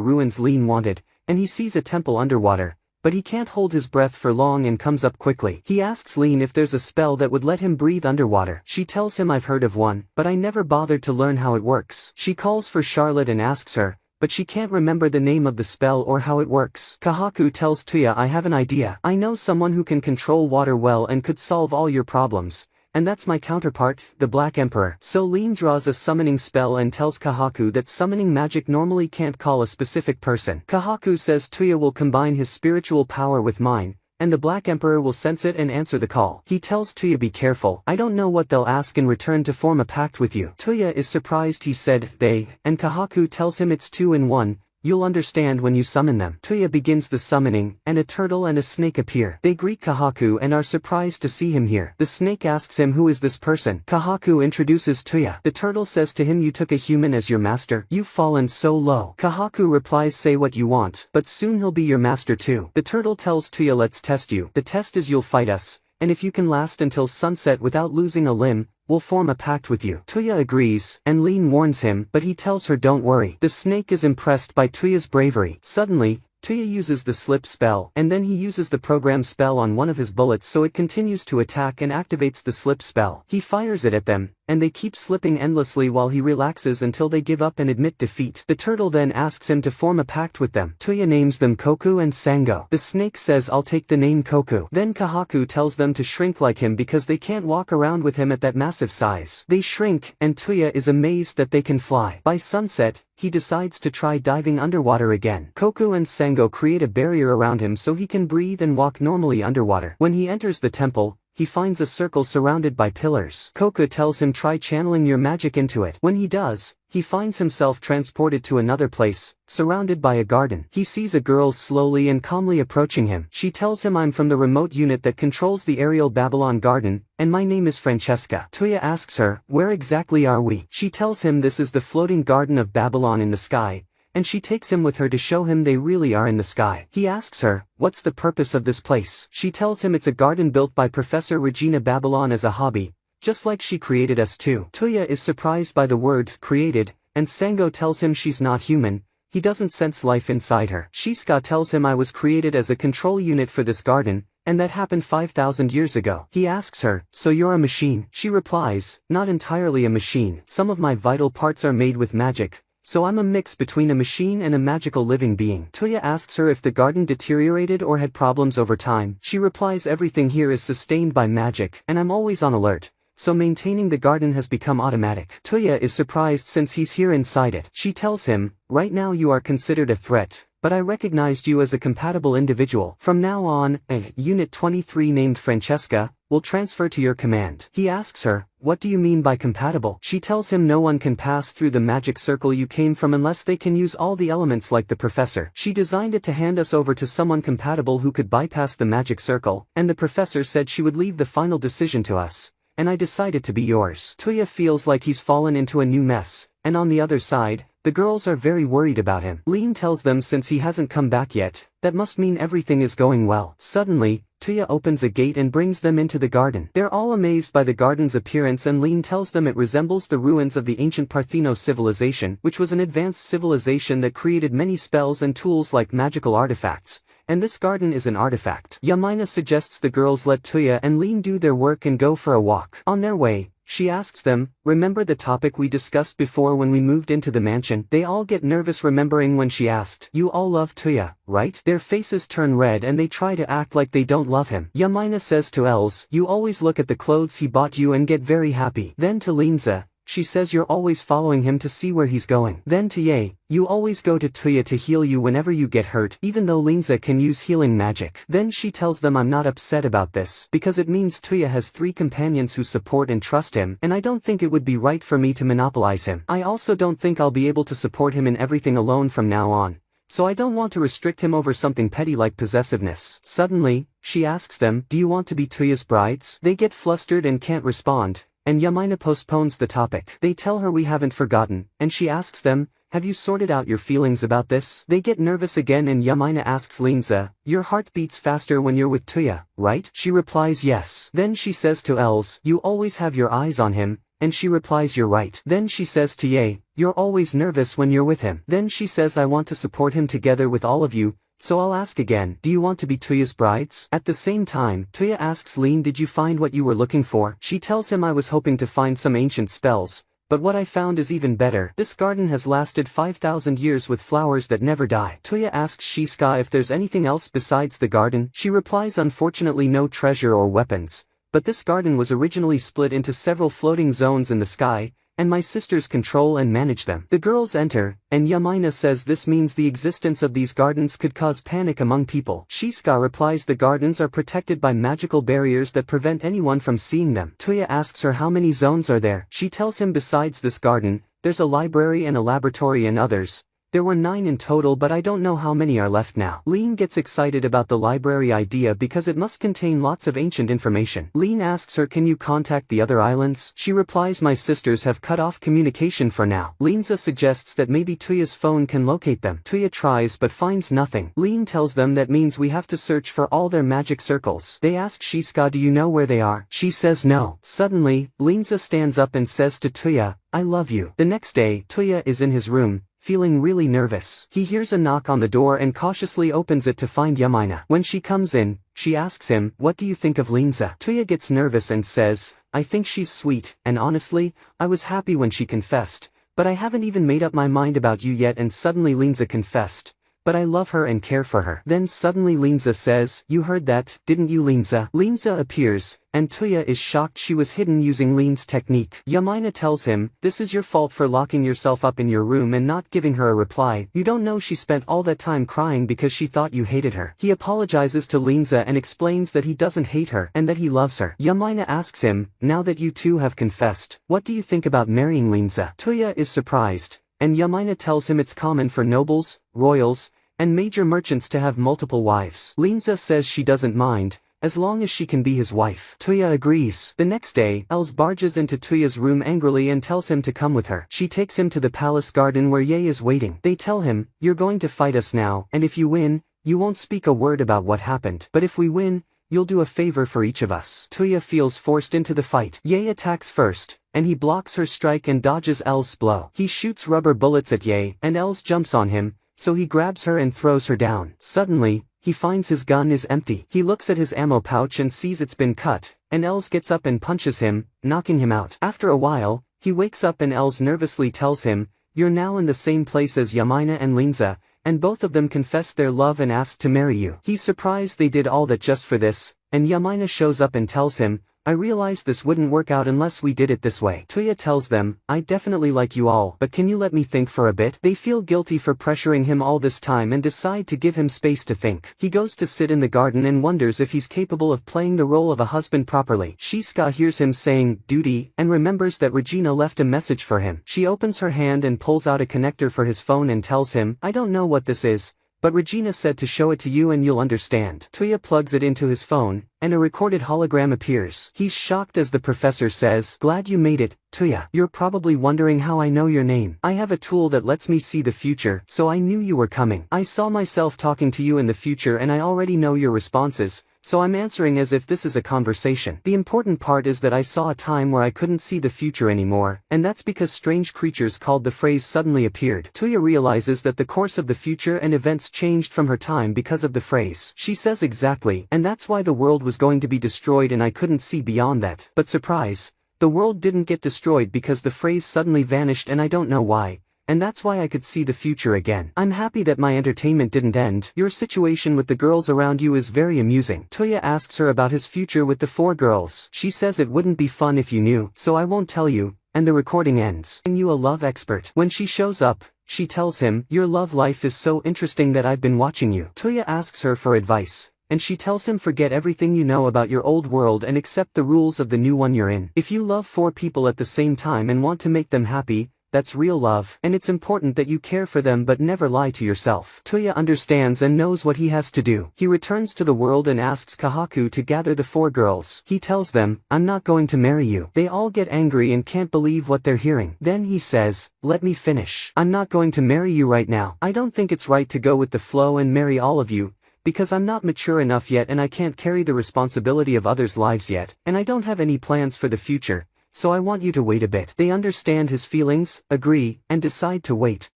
ruins Lin wanted, and he sees a temple underwater, but he can't hold his breath for long and comes up quickly. He asks Lin if there's a spell that would let him breathe underwater. She tells him I've heard of one, but I never bothered to learn how it works. She calls for Charlotte and asks her, but she can't remember the name of the spell or how it works. Kahaku tells Tuya I have an idea. I know someone who can control water well and could solve all your problems, and that's my counterpart, the Black Emperor. So Lin draws a summoning spell and tells Kahaku that summoning magic normally can't call a specific person. Kahaku says Tuya will combine his spiritual power with mine, and the Black Emperor will sense it and answer the call. He tells Tuya be careful. I don't know what they'll ask in return to form a pact with you. Tuya is surprised he said they, and Kahaku tells him it's 2 in 1. You'll understand when you summon them. Tuya begins the summoning, and a turtle and a snake appear. They greet Kahaku and are surprised to see him here. The snake asks him who is this person. Kahaku introduces Tuya. The turtle says to him you took a human as your master. You've fallen so low. Kahaku replies say what you want, but soon he'll be your master too. The turtle tells Tuya let's test you. The test is you'll fight us, and if you can last until sunset without losing a limb, we'll form a pact with you. Tuya agrees, and Lin warns him, but he tells her don't worry. The snake is impressed by Tuya's bravery. Suddenly, Tuya uses the slip spell, and then he uses the program spell on one of his bullets so it continues to attack and activates the slip spell. He fires it at them, and they keep slipping endlessly while he relaxes until they give up and admit defeat. The turtle then asks him to form a pact with them. Tuya names them Koku and Sango. The snake says I'll take the name Koku. Then Kahaku tells them to shrink like him because they can't walk around with him at that massive size. They shrink, and Tuya is amazed that they can fly. By sunset, he decides to try diving underwater again. Koku and Sango create a barrier around him so he can breathe and walk normally underwater. When he enters the temple, he finds a circle surrounded by pillars. Koku tells him try channeling your magic into it. When he does, he finds himself transported to another place, surrounded by a garden. He sees a girl slowly and calmly approaching him. She tells him I'm from the remote unit that controls the aerial Babylon garden, and my name is Francesca. Tuya asks her, where exactly are we? She tells him this is the floating garden of Babylon in the sky, and she takes him with her to show him they really are in the sky. He asks her, what's the purpose of this place? She tells him it's a garden built by Professor Regina Babylon as a hobby, just like she created us too. Tuya is surprised by the word created, and Sango tells him she's not human. He doesn't sense life inside her. Shiska tells him I was created as a control unit for this garden, and that happened 5,000 years ago. He asks her, so you're a machine? She replies, not entirely a machine. Some of my vital parts are made with magic, so I'm a mix between a machine and a magical living being. Tuya asks her if the garden deteriorated or had problems over time. She replies everything here is sustained by magic, and I'm always on alert, so maintaining the garden has become automatic. Tuya is surprised since he's here inside it. She tells him, right now you are considered a threat, but I recognized you as a compatible individual. From now on, Unit 23 named Francesca will transfer to your command. He asks her, what do you mean by compatible? She tells him no one can pass through the magic circle you came from unless they can use all the elements like the professor. She designed it to hand us over to someone compatible who could bypass the magic circle, and the professor said she would leave the final decision to us, and I decided to be yours. Tuya feels like he's fallen into a new mess, and on the other side, the girls are very worried about him. Lin tells them since he hasn't come back yet, that must mean everything is going well. Suddenly, Tuya opens a gate and brings them into the garden. They're all amazed by the garden's appearance and Lin tells them it resembles the ruins of the ancient Partheno civilization, which was an advanced civilization that created many spells and tools like magical artifacts, and this garden is an artifact. Yamina suggests the girls let Tuya and Lin do their work and go for a walk. On their way, She asks them, remember the topic we discussed before when we moved into the mansion? They all get nervous remembering when she asked, you all love Tuya, right? Their faces turn red and they try to act like they don't love him. Yamaina says to Els, you always look at the clothes he bought you and get very happy. Then to Linza, she says you're always following him to see where he's going. Then to Ye, you always go to Tuya to heal you whenever you get hurt, even though Linza can use healing magic. Then she tells them I'm not upset about this, because it means Tuya has 3 companions who support and trust him, and I don't think it would be right for me to monopolize him. I also don't think I'll be able to support him in everything alone from now on, so I don't want to restrict him over something petty like possessiveness. Suddenly, she asks them, do you want to be Tuya's brides? They get flustered and can't respond, and Yamaina postpones the topic. They tell her we haven't forgotten, and she asks them, have you sorted out your feelings about this? They get nervous again and Yamaina asks Linza, your heart beats faster when you're with Tuya, right? She replies yes. Then she says to Els, you always have your eyes on him, and she replies you're right. Then she says to Ye, you're always nervous when you're with him. Then she says I want to support him together with all of you, so I'll ask again, do you want to be Tuya's brides? At the same time, Tuya asks Lin, did you find what you were looking for? She tells him I was hoping to find some ancient spells, but what I found is even better. This garden has lasted 5,000 years with flowers that never die. Tuya asks Shiska if there's anything else besides the garden. She replies unfortunately no treasure or weapons, but this garden was originally split into several floating zones in the sky, and my sisters control and manage them. The girls enter, and Yamaina says this means the existence of these gardens could cause panic among people. Shiska replies the gardens are protected by magical barriers that prevent anyone from seeing them. Tuya asks her how many zones are there. She tells him besides this garden, there's a library and a laboratory and others. There were 9 in total, but I don't know how many are left now. Lean gets excited about the library idea because it must contain lots of ancient information. Lean asks her, can you contact the other islands? She replies, my sisters have cut off communication for now. Linza suggests that maybe Tuya's phone can locate them. Tuya tries but finds nothing. Lean tells them that means we have to search for all their magic circles. They ask Shiska, do you know where they are? She says no. Suddenly, Linza stands up and says to Tuya, I love you. The next day, Tuya is in his room, feeling really nervous. He hears a knock on the door and cautiously opens it to find Yamaina. When she comes in, she asks him, what do you think of Linza? Tuya gets nervous and says, I think she's sweet, and honestly, I was happy when she confessed, but I haven't even made up my mind about you yet. And suddenly Linza confessed, but I love her and care for her. Then suddenly Linza says, you heard that, didn't you Linza? Linza appears, and Tuya is shocked she was hidden using Lin's technique. Yamaina tells him, this is your fault for locking yourself up in your room and not giving her a reply. You don't know she spent all that time crying because she thought you hated her. He apologizes to Linza and explains that he doesn't hate her and that he loves her. Yamaina asks him, now that you two have confessed, what do you think about marrying Linza? Tuya is surprised, and Yamaina tells him it's common for nobles, royals, and major merchants to have multiple wives. Linza says she doesn't mind, as long as she can be his wife. Tuya agrees. The next day, Els barges into Tuya's room angrily and tells him to come with her. She takes him to the palace garden where Ye is waiting. They tell him, you're going to fight us now, and if you win, you won't speak a word about what happened. But if we win, you'll do a favor for each of us. Tuya feels forced into the fight. Ye attacks first, and he blocks her strike and dodges Els' blow. He shoots rubber bullets at Ye, and Els jumps on him, so he grabs her and throws her down. Suddenly, he finds his gun is empty. He looks at his ammo pouch and sees it's been cut, and Els gets up and punches him, knocking him out. After a while, he wakes up and Els nervously tells him, you're now in the same place as Yamaina and Linza, and both of them confess their love and ask to marry you. He's surprised they did all that just for this, and Yamaina shows up and tells him, I realized this wouldn't work out unless we did it this way. Tuya tells them, I definitely like you all, but can you let me think for a bit? They feel guilty for pressuring him all this time and decide to give him space to think. He goes to sit in the garden and wonders if he's capable of playing the role of a husband properly. Shiska hears him saying, duty, and remembers that Regina left a message for him. She opens her hand and pulls out a connector for his phone and tells him, I don't know what this is, but Regina said to show it to you and you'll understand. Tuya plugs it into his phone, and a recorded hologram appears. He's shocked as the professor says, glad you made it, Tuya. You're probably wondering how I know your name. I have a tool that lets me see the future, so I knew you were coming. I saw myself talking to you in the future and I already know your responses, so I'm answering as if this is a conversation. The important part is that I saw a time where I couldn't see the future anymore, and that's because strange creatures called the phrase suddenly appeared. Tuya realizes that the course of the future and events changed from her time because of the phrase. She says exactly, and that's why the world was going to be destroyed and I couldn't see beyond that. But surprise, The world didn't get destroyed because the phrase suddenly vanished and I don't know why. And that's why I could see the future again. I'm happy that my entertainment didn't end. Your situation with the girls around you is very amusing. Toya asks her about his future with the 4 girls. She says it wouldn't be fun if you knew, so I won't tell you, and the recording ends. You a love expert. When she shows up, she tells him, your love life is so interesting that I've been watching you. Toya asks her for advice, and she tells him forget everything you know about your old world and accept the rules of the new one you're in. If you love 4 people at the same time and want to make them happy, that's real love, and it's important that you care for them but never lie to yourself. Toya understands and knows what he has to do. He returns to the world and asks Kahaku to gather the 4 girls. He tells them, I'm not going to marry you. They all get angry and can't believe what they're hearing. Then he says, let me finish. I'm not going to marry you right now. I don't think it's right to go with the flow and marry all of you, because I'm not mature enough yet and I can't carry the responsibility of others' lives yet, and I don't have any plans for the future. So I want you to wait a bit. They understand his feelings, agree, and decide to wait.